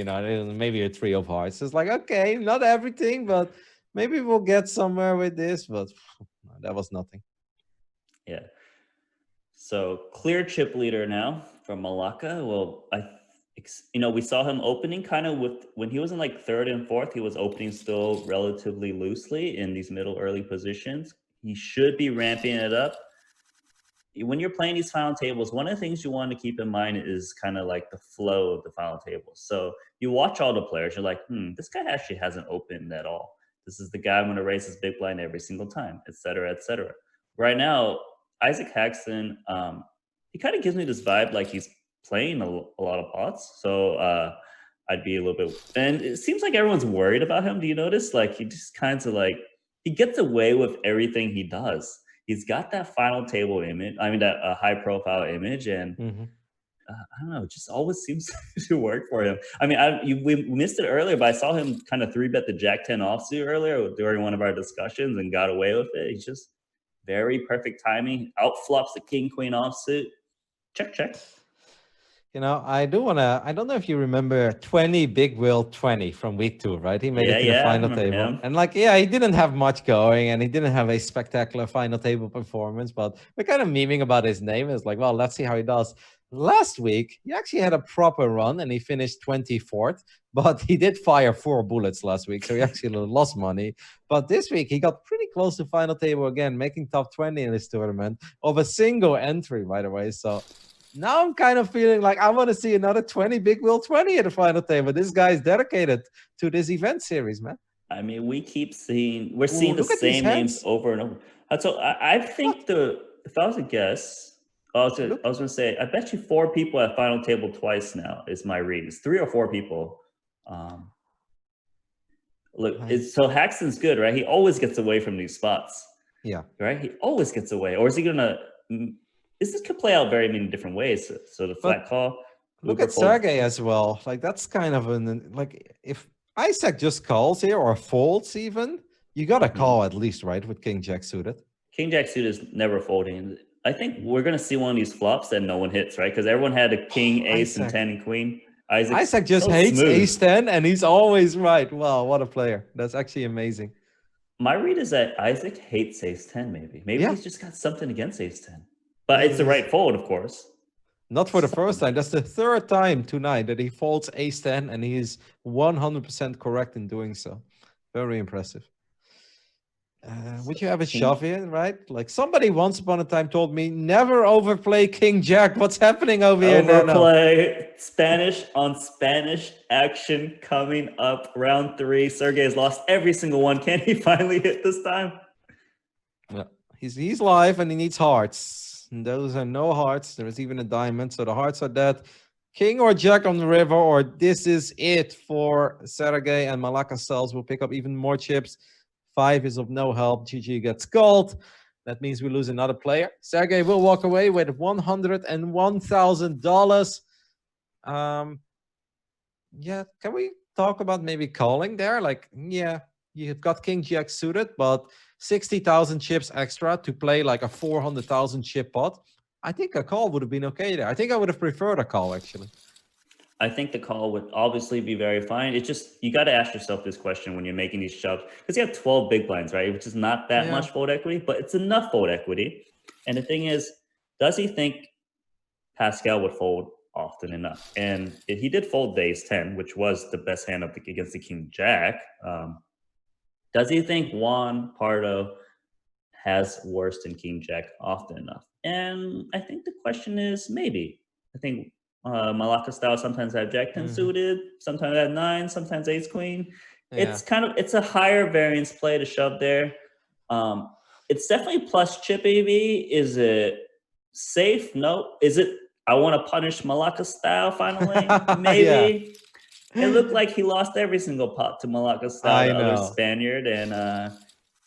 maybe a 3 of hearts. It's like, okay, not everything, but maybe we'll get somewhere with this. But that was nothing. Yeah. So clear chip leader now from Malacca. Well, we saw him opening kind of when he was in like 3rd and 4th. He was opening still relatively loosely in these middle early positions. He should be ramping it up. When you're playing these final tables, one of the things you want to keep in mind is kind of like the flow of the final tables. So you watch all the players, you're like, this guy actually hasn't opened at all. This is the guy I'm going to raise his big blind every single time, et cetera, et cetera. Right now, Isaac Haxton, he kind of gives me this vibe like he's playing a lot of pots. So I'd be a little bit, and it seems like everyone's worried about him. Do you notice? Like he just kind of like, he gets away with everything he does. He's got that final table image. I mean, that high profile image, and I don't know, it just always seems to work for him. I mean, we missed it earlier, but I saw him kind of 3-bet the Jack 10 offsuit earlier during one of our discussions and got away with it. He's just Very perfect timing. Outflops the king queen offsuit. Check, check. You know, I don't know if you remember 20 Big Will 20 from week 2, right? He made it to the final table. Him. And like, yeah, he didn't have much going and he didn't have a spectacular final table performance, but we're kind of memeing about his name. It's like, well, let's see how he does. Last week, he actually had a proper run and he finished 24th, but he did fire 4 bullets last week, so he actually lost money. But this week, he got pretty close to final table again, making top 20 in this tournament of a single entry, by the way. So now I'm kind of feeling like I want to see another 20 Big Will 20 at the final table. This guy's dedicated to this event series, man. I mean, we're seeing the same names over and over. So I think if I was a guess, I was going to say, I bet you 4 people at final table twice now is my read. It's 3 or 4 people. Look, so Haxton's good, right? He always gets away from these spots. Yeah. Right? He always gets away. Or is he going to... This could play out very many different ways. So the flat call. Look at Sergey as well. Like, that's kind of like, if Isaac just calls here or folds even, you got to call at least, right? With King Jack suited. King Jack suited is never folding. I think we're going to see one of these flops that no one hits, right? Because everyone had a king, ace, and 10 and queen. Isaac just hates ace 10 and he's always right. Wow, what a player. That's actually amazing. My read is that Isaac hates ace 10 maybe. Maybe he's just got something against ace 10. But it's the right fold, of course. Not for the first time. That's the 3rd time tonight that he folds ace 10 and he is 100% correct in doing so. Very impressive. Would you have a shove in, right? Like somebody once upon a time told me, never overplay King Jack. What's happening over here? Overplay. Spanish on Spanish action coming up. Round 3. Sergey has lost every single one. Can he finally hit this time? Yeah, he's live and he needs hearts. And those are no hearts. There is even a diamond. So the hearts are dead. King or Jack on the river, or this is it for Sergey, and Malaka Cells will pick up even more chips. 5 is of no help. GG gets gold. That means we lose another player. Sergey will walk away with $101,000. Yeah, can we talk about maybe calling there? Like, yeah, you've got King Jack suited, but 60,000 chips extra to play like a 400,000 chip pot. I think a call would have been okay there. I think I would have preferred a call, actually. I think the call would obviously be very fine. It's just, you got to ask yourself this question when you're making these shoves, because you have 12 big blinds, right? Which is not that much fold equity, but it's enough fold equity. And the thing is, does he think Pascal would fold often enough? And if he did fold the ace 10, which was the best hand up against the King Jack, does he think Juan Pardo has worse than King Jack often enough? And I think the question is maybe. I think Malaka style sometimes have Jack 10 suited, sometimes have 9, sometimes ace queen. Yeah. It's a higher variance play to shove there. It's definitely plus chip AV. Is it safe? No. Is it I want to punish Malaka style finally? Maybe. It looked like he lost every single pot to Malaka style, the other Spaniard, and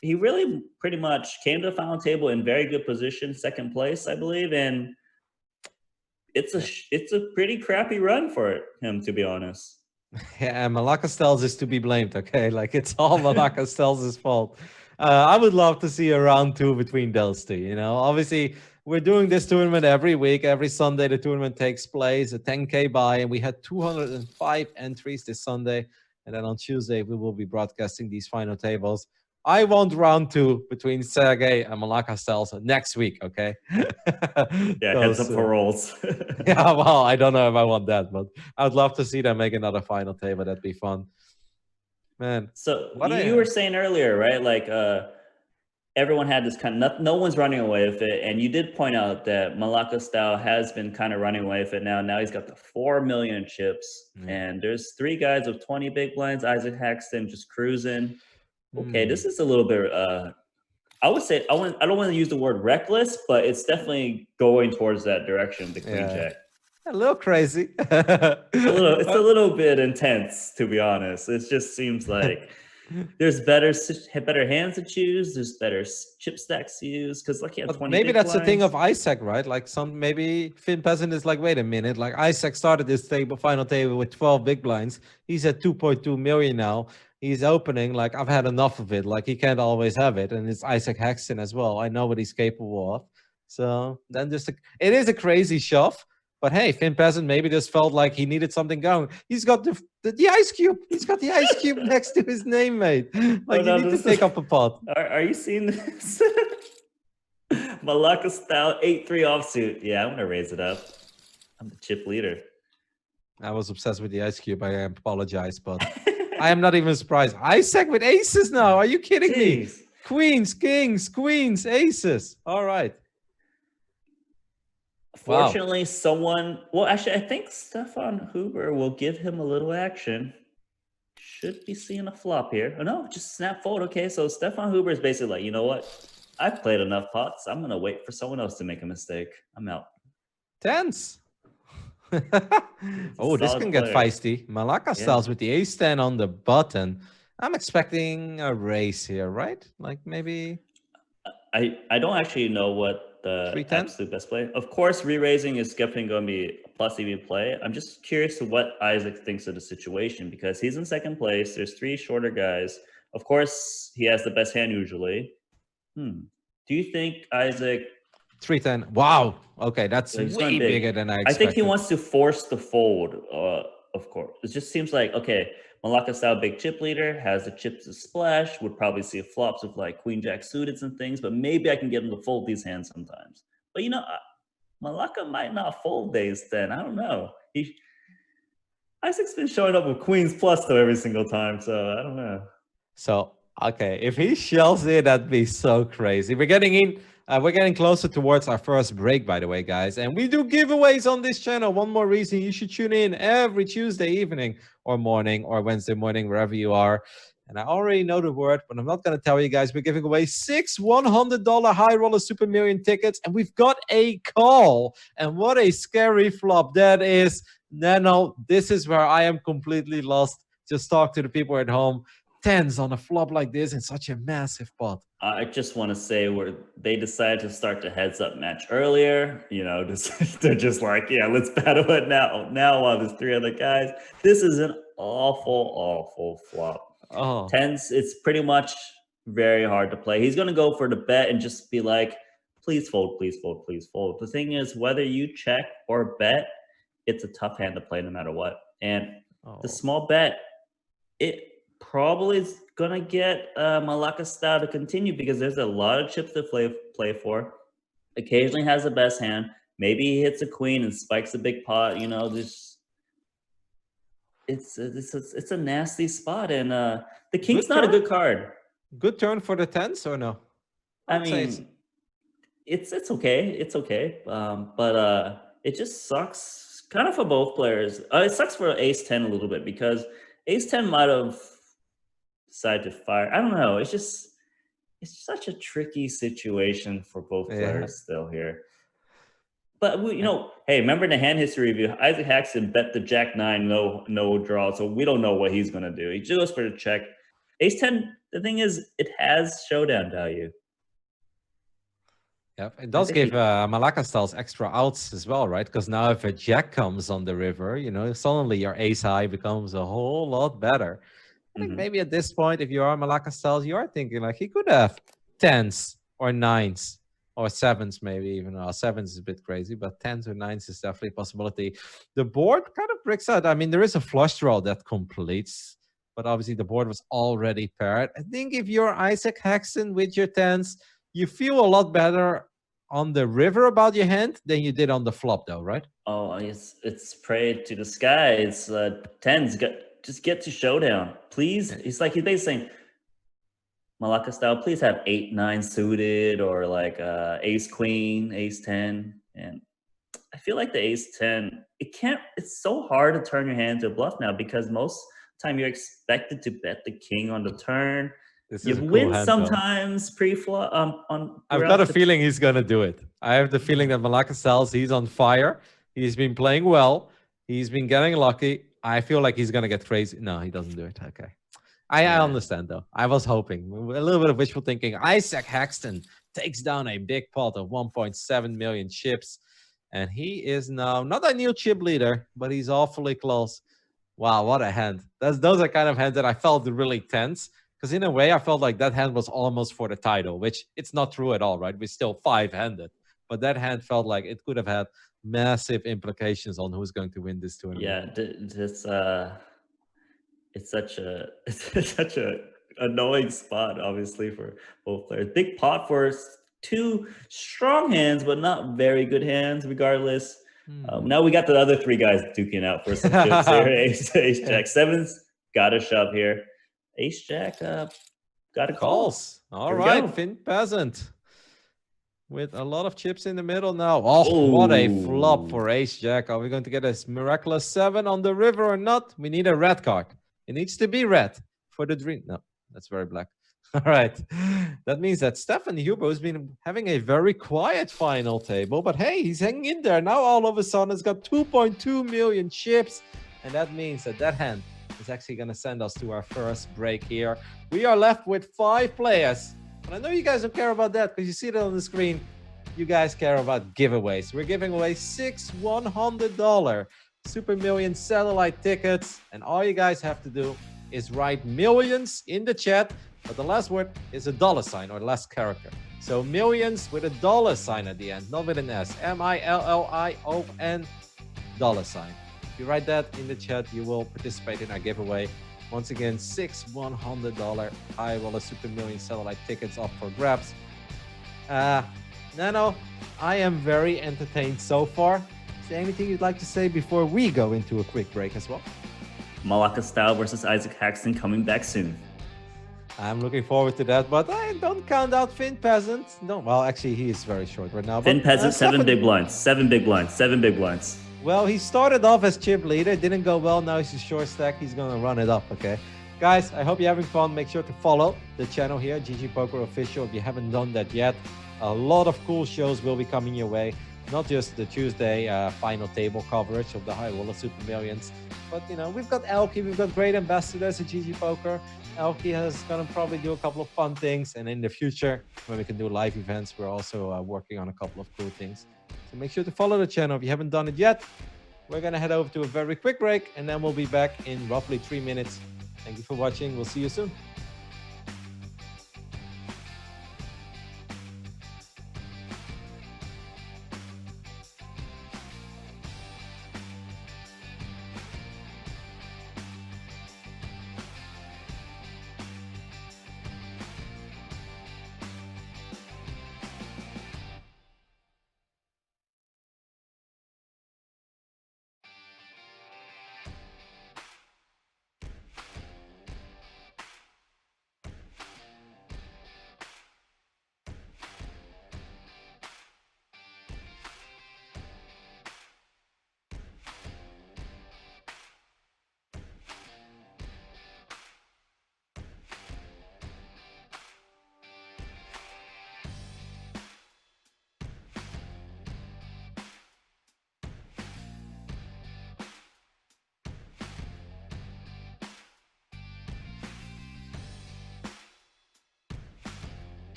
he really pretty much came to the final table in very good position, 2nd place, I believe, and it's a pretty crappy run for him, to be honest. Yeah, Malaka Stells is to be blamed, okay? Like, it's all Malaka Stells' fault. I would love to see a round 2 between those two, you know? Obviously, we're doing this tournament every week. Every Sunday, the tournament takes place, a 10K buy, and we had 205 entries this Sunday. And then on Tuesday, we will be broadcasting these final tables. I want round 2 between Sergey and Malaka Stells next week, okay? Yeah, heads up for rolls. Yeah, well, I don't know if I want that, but I would love to see them make another final table. That'd be fun. Man. So you were saying earlier, right? Like everyone had this kind of, no one's running away with it. And you did point out that Malaka style has been kind of running away with it now. Now he's got the 4 million chips. And there's 3 guys with 20 big blinds. Isaac Haxton just cruising. Okay, this is a little bit, I would say, I don't want to use the word reckless, but it's definitely going towards that direction, the Queen Jack. A little crazy. It's a little bit intense, to be honest. It just seems like there's better hands to choose. There's better chip stacks to use. Because like, 20 maybe that's the thing of Isaac, right? Like maybe Finn Peasant is like, wait a minute. Like Isaac started this final table with 12 big blinds. He's at 2.2 million now. he's opening like I've had enough of it. Like he can't always have it, and it's Isaac Haxton as well. I know what he's capable of. So then it is a crazy shove. But hey, Finn Peasant maybe just felt like he needed something going. He's got the ice cube. He's got the ice cube next to his name, mate. Like you need to take up a pot. Are you seeing this? Malacca style 8-3 offsuit. Yeah, I'm gonna raise it up. I'm the chip leader. I was obsessed with the ice cube. I apologize, but I am not even surprised. Isaac with aces now. Are you kidding me? Queens, kings, queens, aces. All right. Fortunately, someone. Well, actually, I think Stefan Huber will give him a little action. Should be seeing a flop here. Oh no, just snap fold. Okay, so Stefan Huber is basically like, you know what? I've played enough pots. I'm gonna wait for someone else to make a mistake. I'm out. Tens. Oh, this can get feisty. Malacca styles with the ace-10 on the button. I'm expecting a race here, right? Like maybe. I don't actually know what the absolute best play. Of course, re-raising is definitely going to be a plus EV play. I'm just curious to what Isaac thinks of the situation because he's in second place. There's 3 shorter guys. Of course, he has the best hand usually. Do you think Isaac 310? Wow. Okay, that's way bigger than I expected. I think he wants to force the fold. Of course, it just seems like okay. Malacca style big chip leader has the chips to splash. Would probably see flops with like queen jack suited and things, but maybe I can get him to fold these hands sometimes. But you know, Malacca might not fold days. Then I don't know. Isaac's been showing up with queens plus though every single time, so I don't know. So okay, if he shells it, that'd be so crazy. We're getting in. We're getting closer towards our first break, by the way, guys. And we do giveaways on this channel. One more reason you should tune in every Tuesday evening or morning or Wednesday morning, wherever you are. And I already know the word, but I'm not going to tell you guys. We're giving away 6 $100 high roller super million tickets. And we've got a call. And what a scary flop that is. Nano, this is where I am completely lost. Just talk to the people at home. Tens on a flop like this in such a massive pot. I just want to say where they decided to start the heads-up match earlier. You know, they're just like, yeah, let's battle it now. Now while there's 3 other guys, this is an awful flop. Oh. Tens, it's pretty much very hard to play. He's going to go for the bet and just be like, please fold, please fold, please fold. The thing is, whether you check or bet, it's a tough hand to play no matter what. And the small bet, it probably is gonna get Malacca style to continue because there's a lot of chips to play for. Occasionally has the best hand. Maybe he hits a queen and spikes a big pot. You know, it's a nasty spot, and the king's not a good card. Good turn for the tens or no? I mean, it's okay. It's okay. But it just sucks kind of for both players. It sucks for ace 10 a little bit because ace 10 might have decided to fire. I don't know. It's such a tricky situation for both players still here. But you know, hey, remember the hand history review? Isaac Haxton bet the jack 9 no draw, so we don't know what he's gonna do. He just goes for the check. Ace 10. The thing is, it has showdown value. Yep, it does give Malacca styles extra outs as well, right? Because now if a jack comes on the river, you know, suddenly your ace high becomes a whole lot better. I think maybe at this point, if you are Malacca styles, you are thinking like he could have 10s or 9s or 7s, maybe even. 7s is a bit crazy, but 10s or 9s is definitely a possibility. The board kind of breaks out. I mean, there is a flush draw that completes, but obviously the board was already paired. I think if you're Isaac Haxton with your 10s, you feel a lot better on the river about your hand than you did on the flop, though, right? Oh, it's prayed to the sky. It's 10s. Just get to showdown, please. It's like he's basically saying, Malacca style, please have 8-9 suited or like ace queen, ace 10. And I feel like the ace 10, it's so hard to turn your hand to a bluff now because most time you're expected to bet the king on the turn. You win sometimes pre-flop. I've got a feeling he's gonna do it. I have the feeling that Malacca styles, he's on fire. He's been playing well. He's been getting lucky. I feel like he's gonna get crazy. No, he doesn't do it. Okay. I understand though. I was hoping a little bit of wishful thinking. Isaac Haxton takes down a big pot of 1.7 million chips, and he is now not a new chip leader, but he's awfully close. Wow, what a hand. Those are kind of hands that I felt really tense. Because in a way, I felt like that hand was almost for the title, which it's not true at all, right? We're still five-handed. But that hand felt like it could have had massive implications on who's going to win this tournament. Yeah, this it's such a it's such a annoying spot, obviously, for both players. Big pot for two strong hands, but not very good hands, regardless. Now we got the other three guys duking out for some chips here. Ace Yeah. Jack. Seven's got a shove here. Ace Jack got a call. Calls. All Here we right, go. Finn Peasant. With a lot of chips in the middle now. Oh, what a flop Ooh. for Ace Jack. Are we going to get a miraculous 7 on the river or not? We need a red card. It needs to be red for the dream. No, that's very black. All right. That means that Stefan Huber has been having a very quiet final table, but hey, he's hanging in there. Now all of a sudden it's got 2.2 million chips. And that means that that hand is actually going to send us to our first break here. We are left with 5 players. And I know you guys don't care about that because you see it on the screen. You guys care about giveaways. We're giving away 6 $100 Super Million satellite tickets. And all you guys have to do is write millions in the chat. But the last word is a $sign or last character. So millions with a $sign at the end, not with an S. MILLION $sign. If you write that in the chat, you will participate in our giveaway. Once again, 6 $100 high roller Super Million satellite tickets up for grabs. Nano, I am very entertained so far. Is there anything you'd like to say before we go into a quick break as well? Malacca Style versus Isaac Haxton coming back soon. I'm looking forward to that, but I don't count out Finn Peasant. No, well, actually, he is very short right now. Finn but, Peasant, Stefan, 7 big blinds, 7 big blinds, 7 big blinds. Well, he started off as chip leader, didn't go well. Now he's a short stack. He's going to run it up, okay? Guys, I hope you're having fun. Make sure to follow the channel here, GGPoker Official, if you haven't done that yet. A lot of cool shows will be coming your way. Not just the Tuesday final table coverage of the high roller Super Millions, but, you know, we've got Elkie, we've got great ambassadors at GGPoker. Elkie is going to probably do a couple of fun things. And in the future, when we can do live events, we're also working on a couple of cool things. So make sure to follow the channel if you haven't done it yet. We're going to head over to a very quick break, and then we'll be back in roughly 3 minutes. Thank you for watching. We'll see you soon.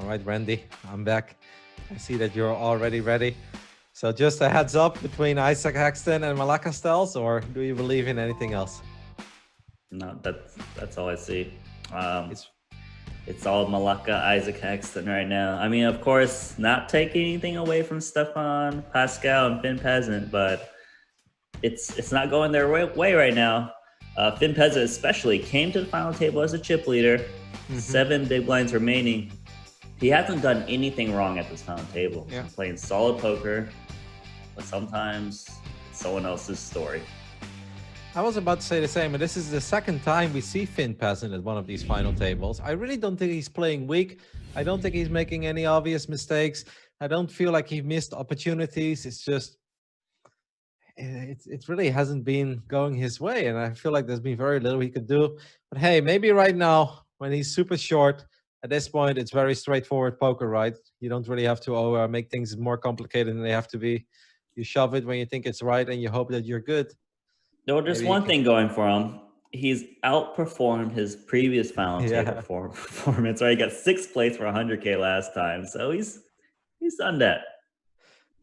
All right, Randy, I'm back. I see that you're already ready. So just a heads up between Isaac Haxton and Malaka Styles, or do you believe in anything else? No, that's all I see. It's It's all Malaka, Isaac Haxton right now. I mean, of course, not taking anything away from Stefan, Pascal, and Finn Peasant, but it's not going their way right now. Finn Peasant especially came to the final table as a chip leader. 7 big blinds remaining. He hasn't done anything wrong at this final table. Yeah. He's playing solid poker, but sometimes it's someone else's story. I was about to say the same, and this is the second time we see Finn Peasant at one of these final tables. I really don't think he's playing weak. I don't think he's making any obvious mistakes. I don't feel like he missed opportunities. It's just, it really hasn't been going his way, and I feel like there's been very little he could do. But hey, maybe right now, when he's super short, at this point, it's very straightforward poker, right? You don't really have to make things more complicated than they have to be. You shove it when you think it's right, and you hope that you're good. There was just Maybe one thing going for him. He's outperformed his previous final table performance. Right, he got 6th place for 100K last time, so he's done that.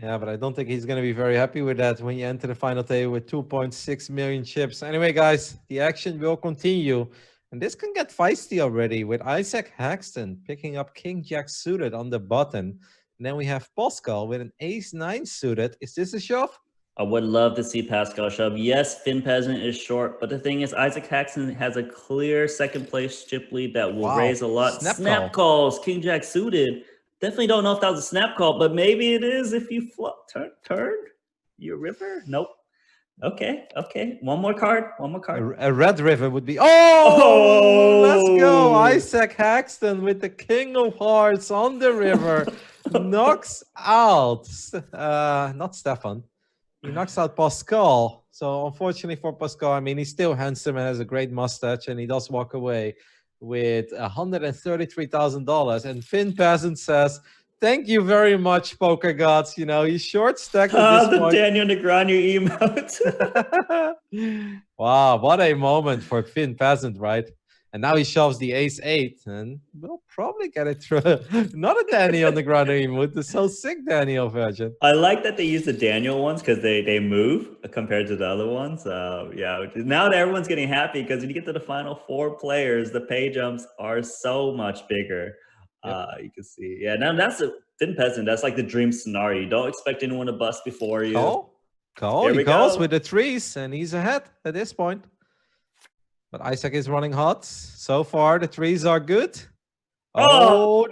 Yeah, but I don't think he's going to be very happy with that when you enter the final table with 2.6 million chips. Anyway, guys, the action will continue. And this can get feisty already with Isaac Haxton picking up King Jack suited on the button. And then we have Pascal with an Ace-9 suited. Is this a shove? I would love to see Pascal shove. Yes, Finn Peasant is short, but the thing is, Isaac Haxton has a clear 2nd place chip lead that will raise a lot. Snap calls, King Jack suited. Definitely don't know if that was a snap call, but maybe it is if you turn your river. Nope. Okay. One more card. A red river would be... Oh! Let's go. Isaac Haxton with the King of Hearts on the river. Knocks out... not Stefan. He knocks out Pascal. So unfortunately for Pascal, I mean, he's still handsome and has a great mustache, and he does walk away with $133,000. And Finn Peasant says, "Thank you very much, poker gods." You know, he's short stacked at this point. The Daniel Negreanu emote. Wow, what a moment for Finn Peasant, right? And now he shoves the Ace-8, and we'll probably get it through. Not a Daniel Negreanu emote, the So Sick Daniel version. I like that they use the Daniel ones because they move compared to the other ones. Yeah, now that everyone's getting happy because when you get to the final 4 players, the pay jumps are so much bigger. Yep. You can see. Yeah, now that's a Finn Peasant. That's like the dream scenario. You don't expect anyone to bust before you. He goes with the 3s, and he's ahead at this point. But Isaac is running hot. So far, the 3s are good. I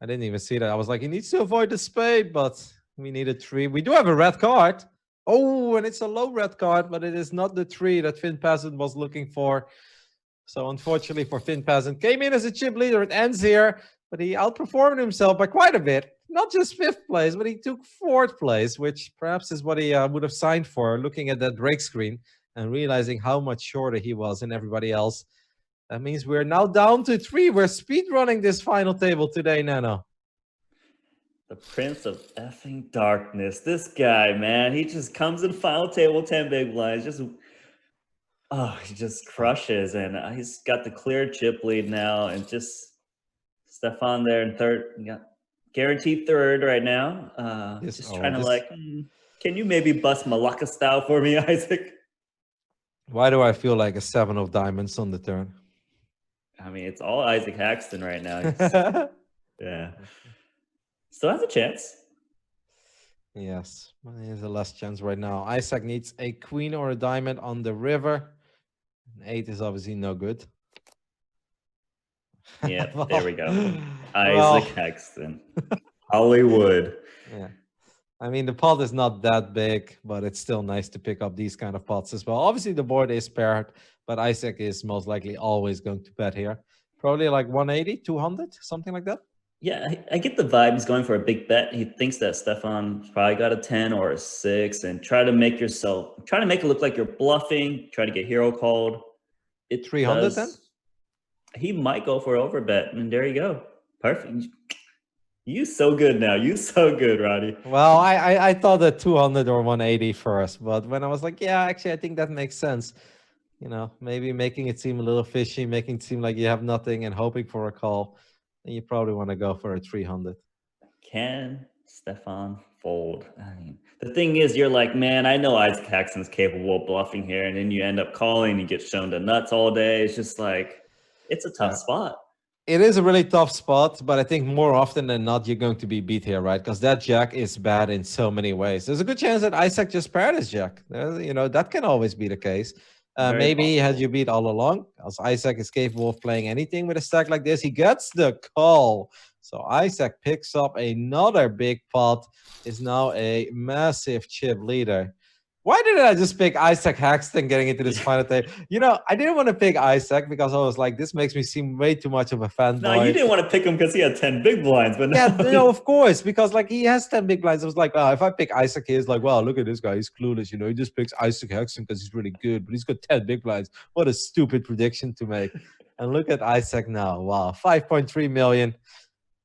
didn't even see that. I was like, he needs to avoid the spade, but we need a 3. We do have a red card. Oh, and it's a low red card, but it is not the 3 that Finn Peasant was looking for. So unfortunately for Finn Peasant, came in as a chip leader. It ends here, but he outperformed himself by quite a bit. Not just 5th place, but he took 4th place, which perhaps is what he would have signed for, looking at that break screen and realizing how much shorter he was than everybody else. That means we're now down to 3. We're speed running this final table today, Nano. The Prince of effing Darkness. This guy, man, he just comes in final table 10 big blinds. He just crushes, and he's got the clear chip lead now, and just Stefan there in 3rd. Yeah, guaranteed 3rd right now. Can you maybe bust Malaka style for me, Isaac? Why do I feel like a 7 of diamonds on the turn? I mean, it's all Isaac Haxton right now. Yeah. Still has a chance. Yes, he has a less chance right now. Isaac needs a queen or a diamond on the river. 8 is obviously no good. Yeah, there we go. Isaac Haxton. Hollywood. Yeah. I mean, the pot is not that big, but it's still nice to pick up these kind of pots as well. Obviously, the board is paired, but Isaac is most likely always going to bet here. Probably like 180, 200, something like that. Yeah, I get the vibe. He's going for a big bet. He thinks that Stefan probably got a 10 or a 6, and try to make it look like you're bluffing, try to get hero called. 300 then? He might go for an overbet, and there you go. Perfect. You so good now. You so good, Roddy. Well, I thought that 200 or 180 first, but when I was like, yeah, actually, I think that makes sense. You know, maybe making it seem a little fishy, making it seem like you have nothing and hoping for a call. then you probably want to go for a 300. Can Stefan fold? I mean, the thing is, you're like, man, I know Isaac Haxton's capable of bluffing here, and then you end up calling, you get shown the nuts all day. It's just like, it's a tough spot. It is a really tough spot, but I think more often than not, you're going to be beat here, right? Because that jack is bad in so many ways. There's a good chance that Isaac just paired his jack. You know, that can always be the case. Maybe he had you beat all along, because Isaac is capable of playing anything with a stack like this. He gets the call. So Isaac picks up another big pot, is now a massive chip leader. Why did I just pick Isaac Haxton getting into this final table? You know, I didn't want to pick Isaac because I was like, this makes me seem way too much of a fanboy. No, you didn't want to pick him because he had 10 big blinds, but yeah, no, of course, because like he has 10 big blinds. I was like, oh, if I pick Isaac, he's like, wow, look at this guy, he's clueless. You know, he just picks Isaac Haxton because he's really good, but he's got 10 big blinds. What a stupid prediction to make. And look at Isaac now. Wow, 5.3 million.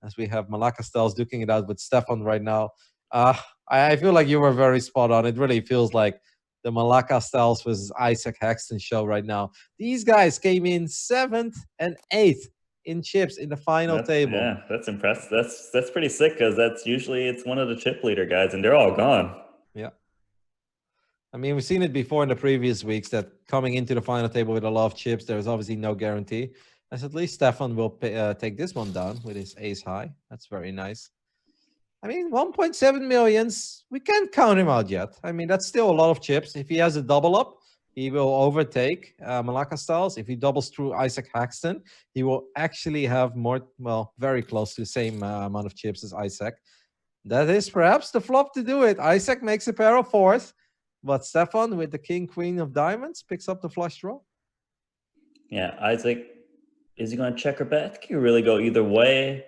As we have Malaka Styles duking it out with Stefan right now. I feel like you were very spot on. It really feels like the Malaka Styles versus Isaac Haxton show right now. These guys came in 7th and 8th in chips in the final table. Yeah, that's impressive. That's pretty sick because that's usually it's one of the chip leader guys, and they're all gone. Yeah. I mean, we've seen it before in the previous weeks that coming into the final table with a lot of chips, there's obviously no guarantee. As at least Stefan will take this one down with his ace high. That's very nice. I mean, 1.7 millions, we can't count him out yet. I mean, that's still a lot of chips. If he has a double up, he will overtake Malaka Styles. If he doubles through Isaac Haxton, he will actually have more, well, very close to the same amount of chips as Isaac. That is perhaps the flop to do it. Isaac makes a pair of fours, but Stefan with the king, queen of diamonds picks up the flush draw. Yeah, Isaac, is he going to check or bet? Can you really go either way?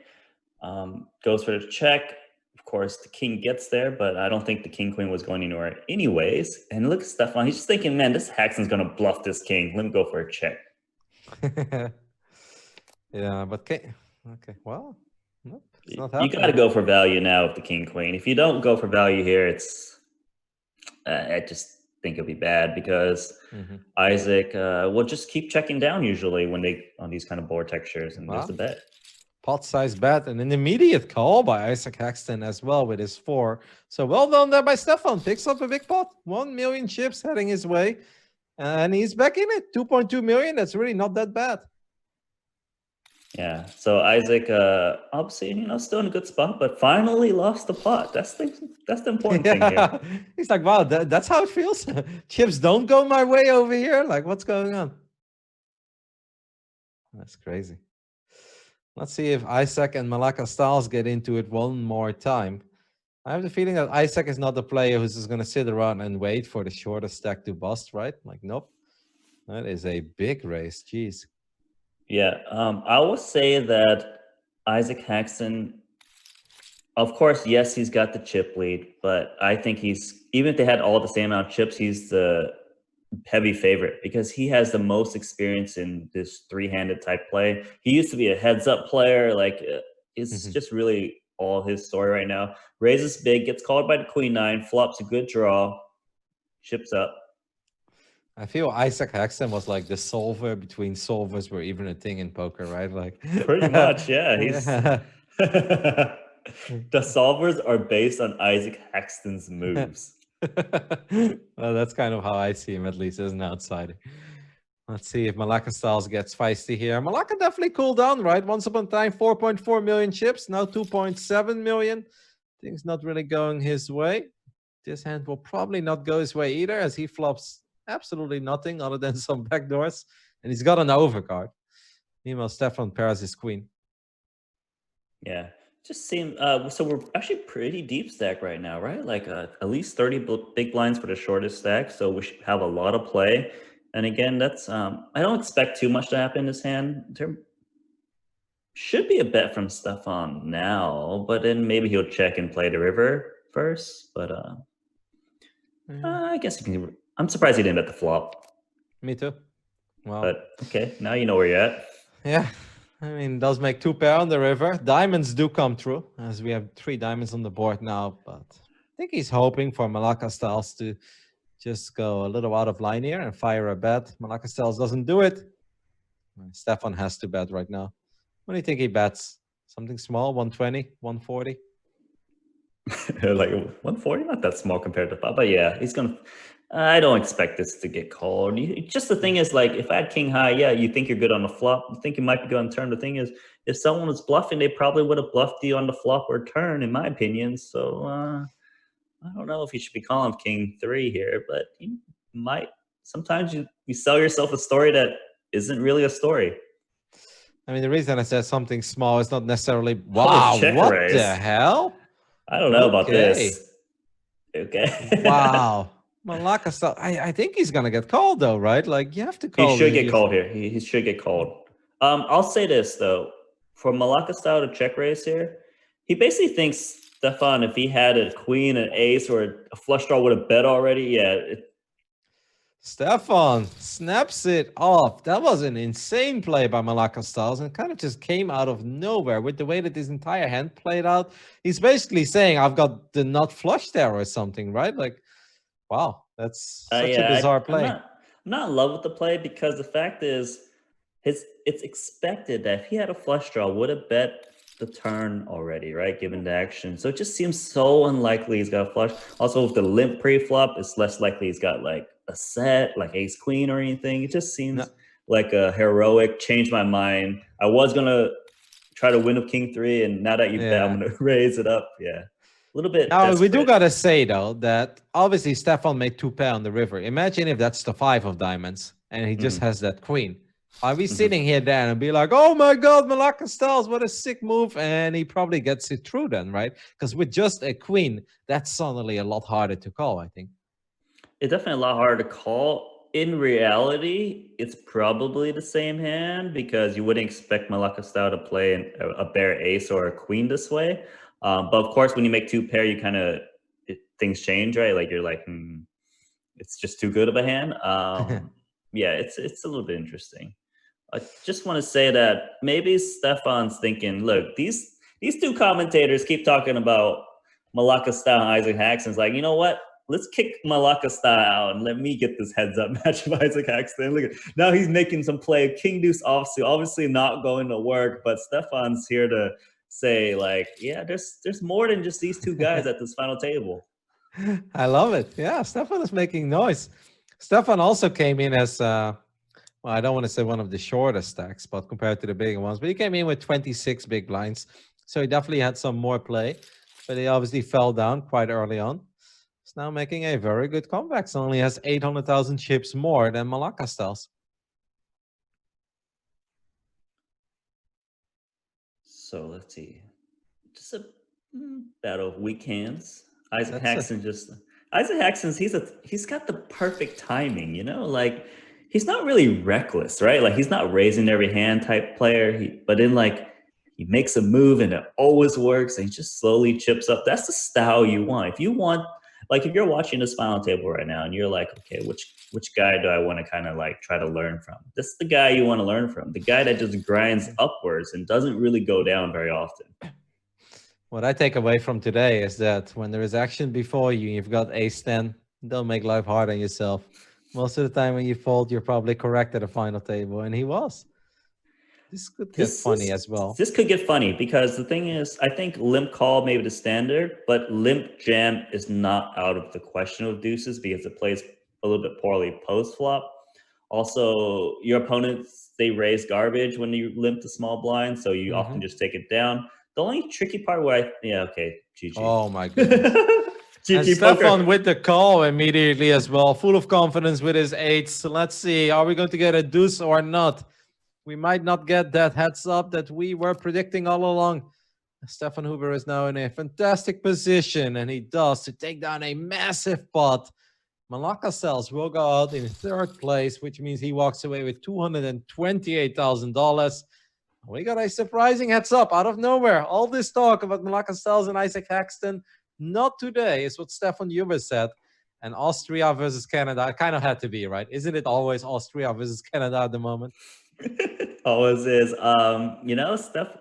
Goes for the check. Of course, the king gets there, but I don't think the king queen was going anywhere anyways. And look at Stefan. He's just thinking, man, this Haxton's going to bluff this king. Let me go for a check. Yeah, but okay. Well, nope, it's not you got to go for value now with the king queen. If you don't go for value here, it's I just think it'll be bad because Isaac will just keep checking down usually when they on these kind of board textures, and there's the bet. Pot size bet and an immediate call by Isaac Haxton as well with his 4. So well done there by Stefan. Picks up a big pot. 1 million chips heading his way. And he's back in it. 2.2 million. That's really not that bad. Yeah. So Isaac, obviously, you know, still in a good spot, but finally lost the pot. That's the important thing here. He's like, wow, that's how it feels. Chips don't go my way over here. Like, what's going on? That's crazy. Let's see if Isaac and Malaka Styles get into it one more time. I have the feeling that Isaac is not the player who's just going to sit around and wait for the shortest stack to bust, right? Like, nope. That is a big race. Jeez. Yeah. I will say that Isaac Haxton, of course, yes, he's got the chip lead, but I think he's, even if they had all the same amount of chips, he's the heavy favorite because he has the most experience in this three-handed type play. He used to be a heads-up player. Like, it's just really all his story right now. Raises big, gets called by the queen nine, flops a good draw, chips up. I feel Isaac Haxton was like the solver between solvers were even a thing in poker, right? Like pretty much, yeah. He's the solvers are based on Isaac Haxton's moves. Well, that's kind of how I see him, at least as an outsider. Let's see if Malaka Styles gets feisty here. Malaka definitely cooled down, right? Once upon a time, 4.4 million chips, now 2.7 million. Things not really going his way. This hand will probably not go his way either, as he flops absolutely nothing other than some backdoors. And he's got an overcard. Meanwhile, Stefan pairs his queen. Yeah. Just seem so we're actually pretty deep stack right now, right? Like at least 30 big blinds for the shortest stack, so we should have a lot of play. And again, that's I don't expect too much to happen in this hand. There should be a bet from Stefan now, but then maybe he'll check and play the river first. But I guess I'm surprised he didn't bet the flop. Me too. Wow. But okay, now you know where you're at. Yeah. I mean, it does make 2 pair on the river. Diamonds do come through, as we have 3 diamonds on the board now. But I think he's hoping for Malaka Styles to just go a little out of line here and fire a bet. Malaka Styles doesn't do it. Stefan has to bet right now. What do you think he bets? Something small, 120, 140. Like 140, not that small compared to 5, but yeah, he's gonna. I don't expect this to get called. Just the thing is, like, if I had king high, yeah, you think you're good on the flop. You think you might be good on turn. The thing is, if someone was bluffing, they probably would have bluffed you on the flop or turn, in my opinion. So I don't know if you should be calling king 3 here, but you might. Sometimes you sell yourself a story that isn't really a story. I mean, the reason I said something small is not necessarily, wow, check what raise. the hell? I don't know about this. Okay. Wow. Malacca style. I think he's gonna get called though, right? Like, you have to call. He should get called here. He should get called. I'll say this though, for Malacca style to check raise here, he basically thinks Stefan, if he had a queen, an ace, or a flush draw, would have bet already. Yeah. Stefan snaps it off. That was an insane play by Malacca Styles and kind of just came out of nowhere with the way that this entire hand played out. He's basically saying, I've got the nut flush there or something, right? Like, wow, that's such a bizarre play. I'm not in love with the play because the fact is, it's expected that if he had a flush draw, would have bet the turn already, right? Given the action. So it just seems so unlikely he's got a flush. Also, with the limp pre-flop, it's less likely he's got like a set, like ace queen or anything. It just seems like a heroic change my mind. I was gonna try to win with king 3, and now that you bet, I'm gonna raise it up. Yeah. A little bit. Now, we do gotta say though that obviously Stefan made 2 pair on the river. Imagine if that's the 5 of diamonds and he just has that queen. Are we sitting here then and be like, oh my God, Malacca Styles, what a sick move? And he probably gets it through then, right? Because with just a queen, that's suddenly a lot harder to call, I think. It's definitely a lot harder to call. In reality, it's probably the same hand because you wouldn't expect Malacca Style to play a bare ace or a queen this way. But of course, when you make 2 pair, you kind of, things change, right? Like you're like, it's just too good of a hand. Yeah, it's a little bit interesting. I just want to say that maybe Stefan's thinking, look, these 2 commentators keep talking about Malacca Style and Isaac Haxton's like, you know what? Let's kick Malacca Style out and let me get this heads up match of Isaac Haxton. Look at now he's making some play. King Deuce offsuit, obviously not going to work, but Stefan's here to say like, yeah, there's more than just these 2 guys at this final table. I love it. Yeah, Stefan is making noise. Stefan also came in as well, I don't want to say one of the shortest stacks, but compared to the bigger ones, but he came in with 26 big blinds. So he definitely had some more play, but he obviously fell down quite early on. He's now making a very good comeback. So only has 800,000 chips more than Malacca Styles. So let's see. Just a battle of weak hands. Isaac Haxton's he's got the perfect timing, you know, like he's not really reckless, right? Like he's not raising every hand type player, but then like he makes a move and it always works and he just slowly chips up. That's the style you want. If you want, like if you're watching this final table right now and you're like, okay, which guy do I want to kind of like try to learn from? This is the guy you want to learn from. The guy that just grinds upwards and doesn't really go down very often. What I take away from today is that when there is action before you, you've got ace-10, don't make life hard on yourself. Most of the time when you fold, you're probably correct at a final table, and he was. This could get funny as well. This could get funny because the thing is, I think limp call may be the standard, but limp jam is not out of the question with deuces because it plays a little bit poorly post-flop. Also, your opponents, they raise garbage when you limp the small blind, so you often just take it down. The only tricky part where GG. Oh my goodness. And Stefan with the call immediately as well, full of confidence with his 8s. So let's see, are we going to get a deuce or not? We might not get that heads up that we were predicting all along. Stefan Huber is now in a fantastic position, and he does to take down a massive pot. Malacca Styles will go out in 3rd place, which means he walks away with $228,000. We got a surprising heads up out of nowhere. All this talk about Malacca Styles and Isaac Haxton, not today, is what Stefan Huber said. And Austria versus Canada, it kind of had to be, right? Isn't it always Austria versus Canada at the moment? Always is. You know, Steph,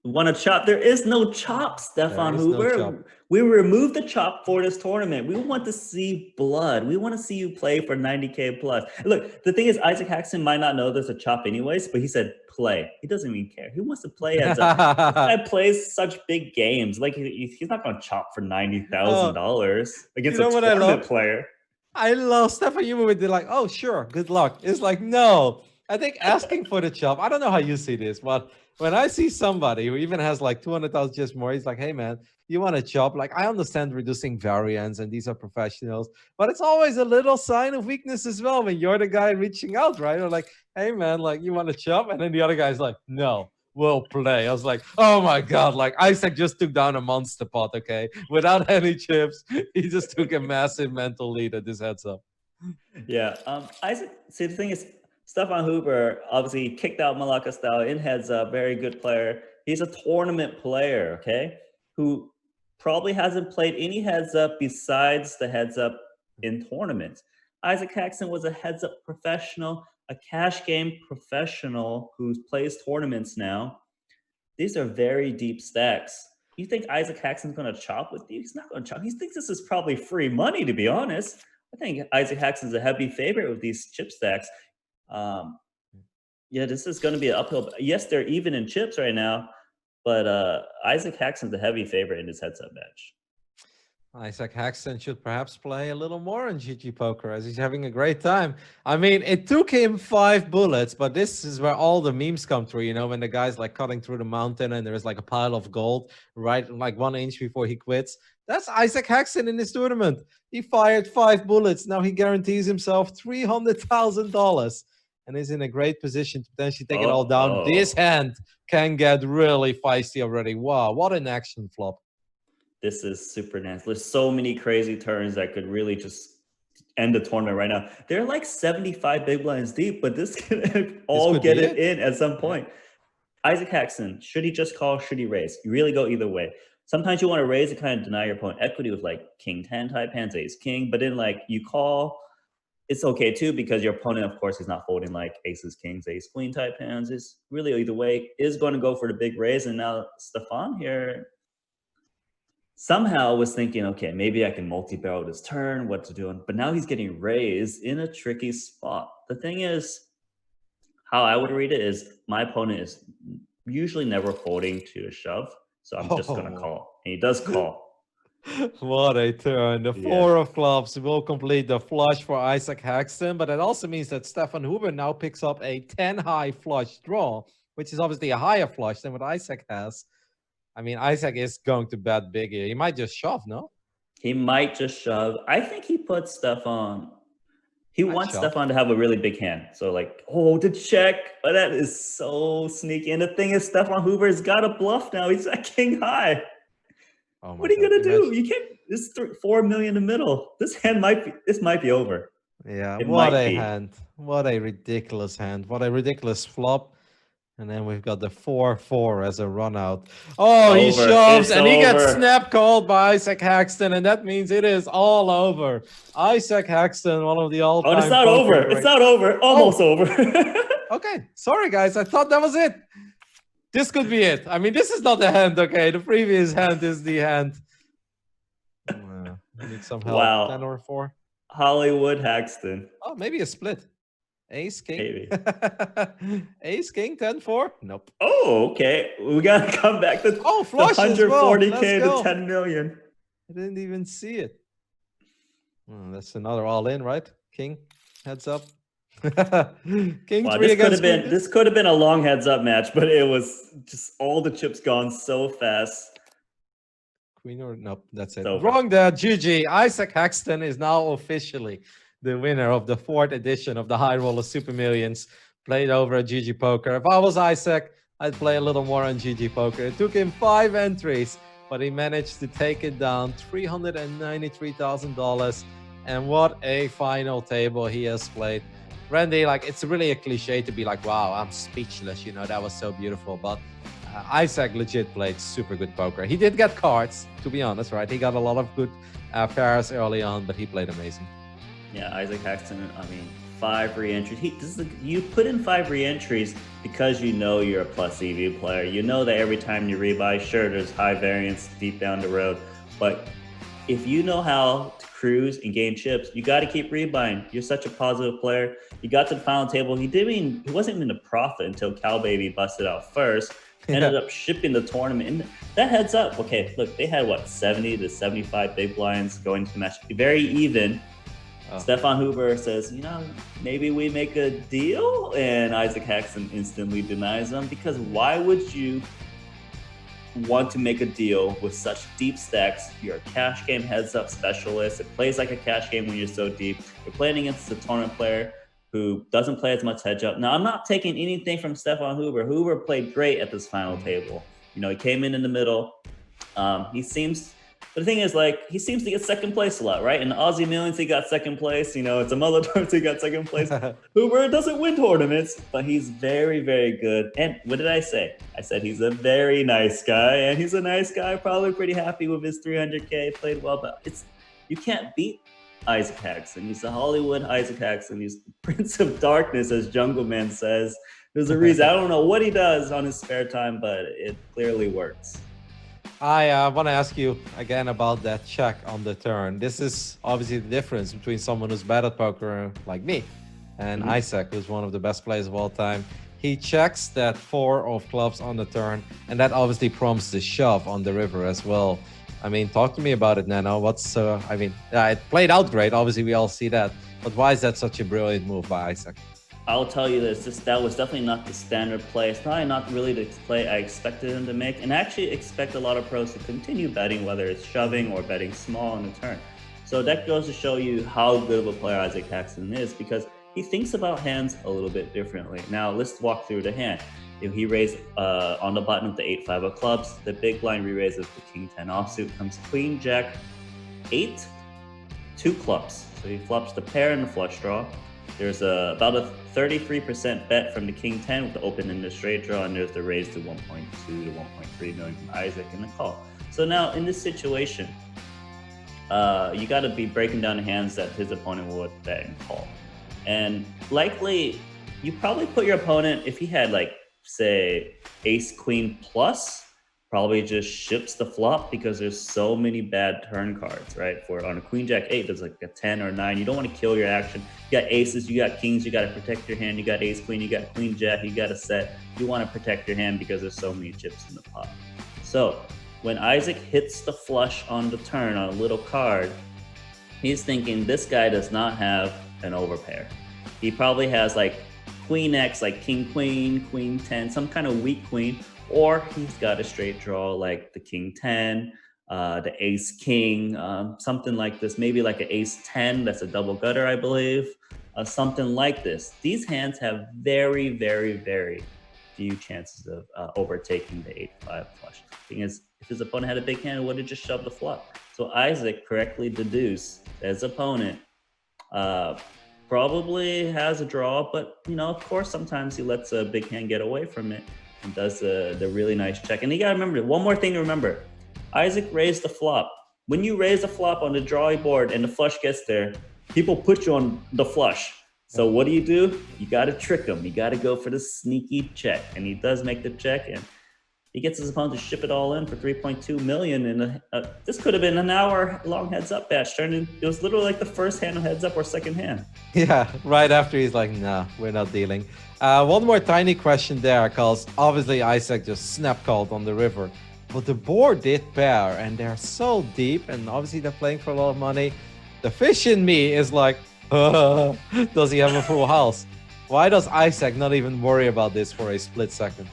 Want to chop? There is no chop, Stefan There is no Huber. chop. We removed the chop for this tournament. We want to see blood. We want to see you play for 90K plus. Look, the thing is, Isaac Haxton might not know there's a chop anyways, but he said play. He doesn't even care. He wants to play heads up. This guy plays such big games. Like he's not going to chop for $90,000 against a tournament player. I love Stefan Huber with the like, oh sure, good luck. It's like, no. I think asking for the chop, I don't know how you see this, but when I see somebody who even has like 200,000 chips more, he's like, hey man, you want to chop? Like, I understand reducing variance and these are professionals, but it's always a little sign of weakness as well when you're the guy reaching out, right? Or like, hey man, like, you want to chop? And then the other guy's like, no, we'll play. I was like, oh my God, like Isaac just took down a monster pot, okay? Without any chips, he just took a massive mental lead at this heads up. Yeah, Isaac, see, the thing is, Stefan Huber obviously kicked out Malaka style in heads up, very good player. He's a tournament player, okay, who probably hasn't played any heads up besides the heads up in tournaments. Isaac Haxton was a heads up professional, a cash game professional who plays tournaments now. These are very deep stacks. You think Isaac Haxton's going to chop with you? He's not going to chop. He thinks this is probably free money, to be honest. I think Isaac Haxton's a heavy favorite with these chip stacks. Yeah, this is going to be an uphill. Yes, they're even in chips right now, but Isaac Haxton's a heavy favorite in this heads-up match. Isaac Haxton should perhaps play a little more in GGPoker as he's having a great time. I mean, it took him 5 bullets, but this is where all the memes come through, you know, when the guy's like cutting through the mountain and there's like a pile of gold right like 1 inch before he quits. That's Isaac Haxton in this tournament. He fired 5 bullets. Now he guarantees himself $300,000 and is in a great position to potentially take it all down. This hand can get really feisty already. Wow, what an action flop. This is super nasty. There's so many crazy turns that could really just end the tournament right now. They're like 75 big blinds deep, but this can all get it in at some point. Yeah. Isaac Haxton, should he just call? Should he raise? You really go either way. Sometimes you want to raise and kind of deny your opponent equity with like king 10 type hands, ace king, but then like you call, it's okay too because your opponent, of course, is not folding like aces, kings, ace, queen type hands. It's really either way is going to go for the big raise. And now Stefan here somehow was thinking, okay, maybe I can multi-barrel this turn, what to do. But now he's getting raised in a tricky spot. The thing is, how I would read it is my opponent is usually never folding to a shove. So I'm just going to call. And he does call. What a turn. The 4 of clubs will complete the flush for Isaac Haxton. But that also means that Stefan Huber now picks up a 10 high flush draw, which is obviously a higher flush than what Isaac has. I mean, Isaac is going to bet big here. He might just shove, no? He might just shove. I think he puts Stefan. He wants Stefan to have a really big hand. So like, to check. But that is so sneaky. And the thing is, Stefan Huber's got a bluff now. He's at king high. Oh what are you going to do? You can't. This is 4 million in the middle. This hand might be over. Yeah, what a hand. What a ridiculous hand. What a ridiculous flop. And then we've got the 4-4 as a run out. Oh, he shoves and he gets snap called by Isaac Haxton. And that means it is all over. Isaac Haxton, one of the all-time. Oh, it's not over. It's not over. Almost over. Okay. Sorry, guys. I thought that was it. This could be it. I mean, this is not the hand, okay? The previous hand is the hand. I need some help. Wow. 10 or 4. Hollywood Haxton. Oh, maybe a split. Ace, king. Maybe. Ace, king, 10-4. Nope. Oh, okay. We got to come back to flush 140K to 10 million. I didn't even see it. That's another all-in, right? King, heads up. King wow, 3 against this could have been a long heads-up match, but it was just all the chips gone so fast. Queen or nope, that's it. Wrong there, GG. Isaac Haxton is now officially the winner of the 4th edition of the High Roller Super Millions, played over at GGPoker. If I was Isaac, I'd play a little more on GGPoker. It took him 5 entries, but he managed to take it down $393,000. And what a final table he has played. Randy, like, it's really a cliche to be like, wow, I'm speechless. You know, that was so beautiful. But Isaac legit played super good poker. He did get cards, to be honest, right? He got a lot of good pairs early on, but he played amazing. Yeah, Isaac Haxton, I mean, 5 re-entries. You put in 5 re-entries because you know you're a plus EV player. You know that every time you rebuy, sure, there's high variance deep down the road, but if you know how to cruise and gain chips, you got to keep rebuying. You're such a positive player. You got to the final table. He wasn't even a profit until Cal Baby busted out first. Ended up shipping the tournament. And that heads up. Okay, look, they had 70 to 75 big blinds going to the match. Very even. Oh. Stefan Huber says, maybe we make a deal? And Isaac Haxton instantly denies them, because why would you want to make a deal with such deep stacks? You're a cash game heads up specialist. It plays like a cash game when you're so deep. You're playing against a tournament player who doesn't play as much heads up. Now, I'm not taking anything from Stefan Huber. Huber played great at this final table. He came in the middle. But the thing is, he seems to get second place a lot, right? In the Aussie Millions, he got second place. It's a Mullah tournament, he got second place. Huber doesn't win tournaments, but he's very, very good. And what did I say? I said he's a very nice guy, and he's a nice guy, probably pretty happy with his 300K, played well, but you can't beat Isaac Haxton. He's the Hollywood Isaac Haxton. He's the Prince of Darkness, as Jungle Man says. There's a reason. I don't know what he does on his spare time, but it clearly works. I want to ask you again about that check on the turn. This is obviously the difference between someone who's bad at poker like me and Isaac, who's one of the best players of all time. He checks that 4 of clubs on the turn, and that obviously prompts the shove on the river as well. Talk to me about it, Nano. It played out great. Obviously, we all see that. But why is that such a brilliant move by Isaac? I'll tell you this, that was definitely not the standard play. It's probably not really the play I expected him to make, and I actually expect a lot of pros to continue betting, whether it's shoving or betting small on the turn. So that goes to show you how good of a player Isaac Haxton is, because he thinks about hands a little bit differently. Now, let's walk through the hand. If he raised on the button with the 8-5 of clubs, the big blind re-raises the king 10 offsuit, comes queen, jack, 8, 2 clubs. So he flops the pair and the flush draw. There's about a 33% bet from the king 10 with the open and the straight draw, and there's the raise to 1.2 to 1.3 million from Isaac in the call. So now in this situation, you got to be breaking down the hands that his opponent will bet and call. And likely, you probably put your opponent, if he had say ace queen plus, probably just ships the flop, because there's so many bad turn cards, right? On a queen jack 8, there's a 10 or 9. You don't want to kill your action. You got aces, you got kings, you got to protect your hand. You got ace queen, you got queen jack, you got a set. You want to protect your hand because there's so many chips in the pot. So when Isaac hits the flush on the turn on a little card, he's thinking this guy does not have an overpair. He probably has queen X, king queen, queen 10, some kind of weak queen, or he's got a straight draw like the king 10, the ace king, something like this, maybe like an ace 10, that's a double gutter, I believe, something like this. These hands have very, very, very few chances of overtaking the 8-5 flush. The thing is, if his opponent had a big hand, it would have just shoved the flop. So Isaac correctly deduced that his opponent probably has a draw, but of course, sometimes he lets a big hand get away from it and does the really nice check. And you gotta remember, one more thing to remember, Isaac raised the flop. When you raise the flop on the drawing board and the flush gets there, people put you on the flush. So what do? You gotta trick him. You gotta go for the sneaky check. And he does make the check, and he gets his opponent to ship it all in for 3.2 million. And this could have been an hour-long heads-up batch. It was literally like the first hand of heads-up or second hand. Yeah, right after he's like, nah, we're not dealing. One more tiny question there, because obviously Isaac just snap called on the river. But the board did pair, and they're so deep, and obviously they're playing for a lot of money. The fish in me is like, does he have a full house? Why does Isaac not even worry about this for a split second?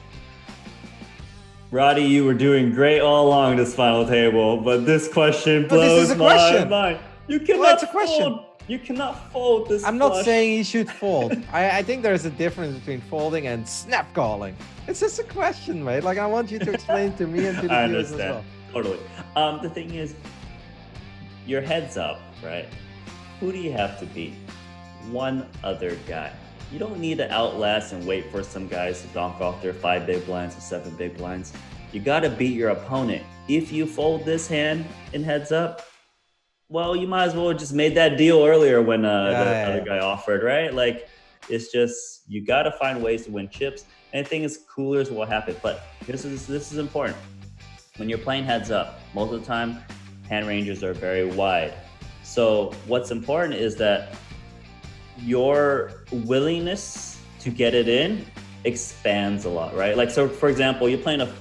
Roddy, you were doing great all along this final table, but this question blows my mind. You cannot fold. You cannot fold this. I'm not saying he should fold. I think there's a difference between folding and snap calling. It's just a question, mate. I want you to explain to me and to the viewers as well. Totally. The thing is, your heads up, right? Who do you have to beat? One other guy. You don't need to outlast and wait for some guys to donk off their 5 big blinds or 7 big blinds. You got to beat your opponent. If you fold this hand in heads up, well, you might as well just made that deal earlier when the other Yeah. guy offered, right? Like, it's just, you got to find ways to win chips. Anything is cooler is what happened. But this is important. When you're playing heads up, most of the time, hand ranges are very wide. So what's important is that your willingness to get it in expands a lot, right? Like, so for example, you're playing a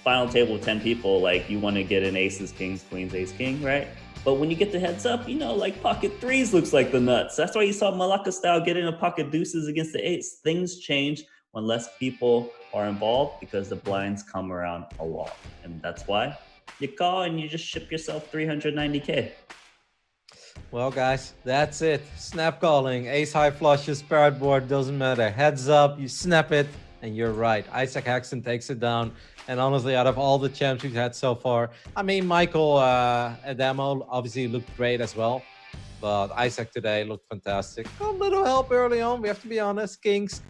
final table with 10 people, like you want to get in aces, kings, queens, ace, king, right? But when you get the heads up, like pocket threes looks like the nuts. That's why you saw Malacca style get in a pocket deuces against the eights. Things change when less people are involved because the blinds come around a lot. And that's why you call and you just ship yourself 390K. Well, guys, that's it. Snap calling, ace high flushes, paired board, doesn't matter. Heads up, you snap it, and you're right. Isaac Haxton takes it down. And honestly, out of all the champs we've had so far, I mean, Michael Adamo obviously looked great as well. But Isaac today looked fantastic. A little help early on, we have to be honest. Kings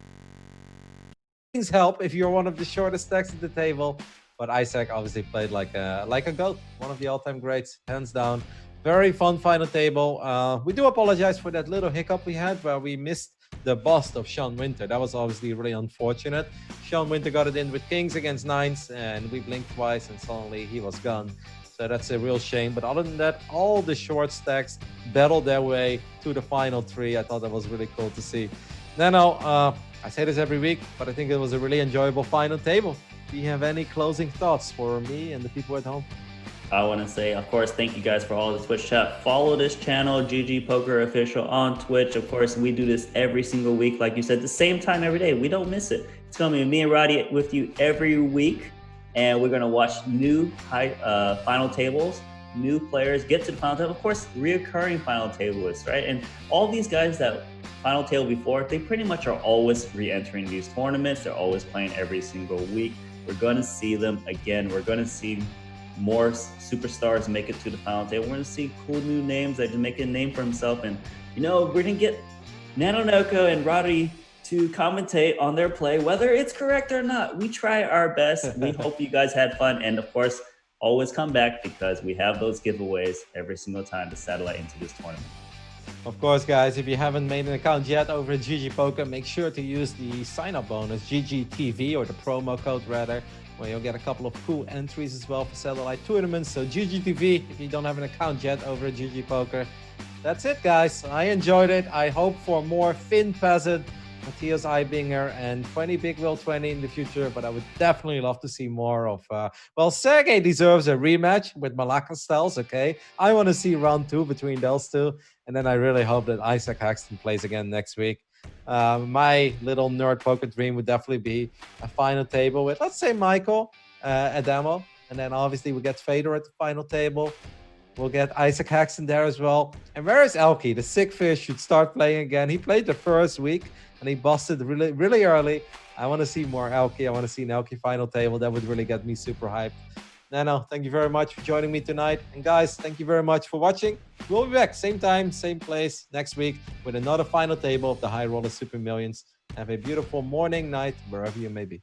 help if you're one of the shortest stacks at the table. But Isaac obviously played like a goat, one of the all-time greats, hands down. Very fun final table. We do apologize for that little hiccup we had where we missed the bust of Sean Winter. That was obviously really unfortunate. Sean Winter got it in with kings against nines, and we blinked twice, and suddenly he was gone. So that's a real shame. But other than that, all the short stacks battled their way to the final three. I thought that was really cool to see. Now, I say this every week, but I think it was a really enjoyable final table. Do you have any closing thoughts for me and the people at home? I want to say, of course, thank you guys for all the Twitch chat. Follow this channel, GGPoker Official on Twitch. Of course, we do this every single week. Like you said, the same time every day. We don't miss it. It's going to be me and Roddy with you every week. And we're going to watch new final tables, new players get to the final table. Of course, reoccurring final tablists, right? And all these guys that final table before, they pretty much are always re-entering these tournaments. They're always playing every single week. We're going to see them again. We're going to see more superstars make it to the final table. We're going to see cool new names that just make a name for himself. And, we're going to get Nanonoko and Roddy to commentate on their play, whether it's correct or not. We try our best. We hope you guys had fun. And of course, always come back because we have those giveaways every single time to satellite into this tournament. Of course, guys, if you haven't made an account yet over at GGPoker, make sure to use the sign-up bonus, GGTV, or the promo code rather, where you'll get a couple of cool entries as well for satellite tournaments. So GGTV, if you don't have an account yet over at GGPoker. That's it, guys. I enjoyed it. I hope for more Finn Peasant, Matthias Eibinger, and 20 Big Will 20 in the future, but I would definitely love to see more of, well, Sergey deserves a rematch with Malacca Styles, okay? I want to see round 2 between those two, and then I really hope that Isaac Haxton plays again next week. My little nerd poker dream would definitely be a final table with, let's say, Michael Adamo, and then obviously we get Fedor at the final table. We'll get Isaac Haxton there as well. And where is Elke? The sick fish should start playing again. He played the first week and he busted really, really early. I want to see more Elke. I want to see an Elke final table. That would really get me super hyped. Nano, thank you very much for joining me tonight. And guys, thank you very much for watching. We'll be back same time, same place next week with another final table of the High Roller Super Millions. Have a beautiful morning, night, wherever you may be.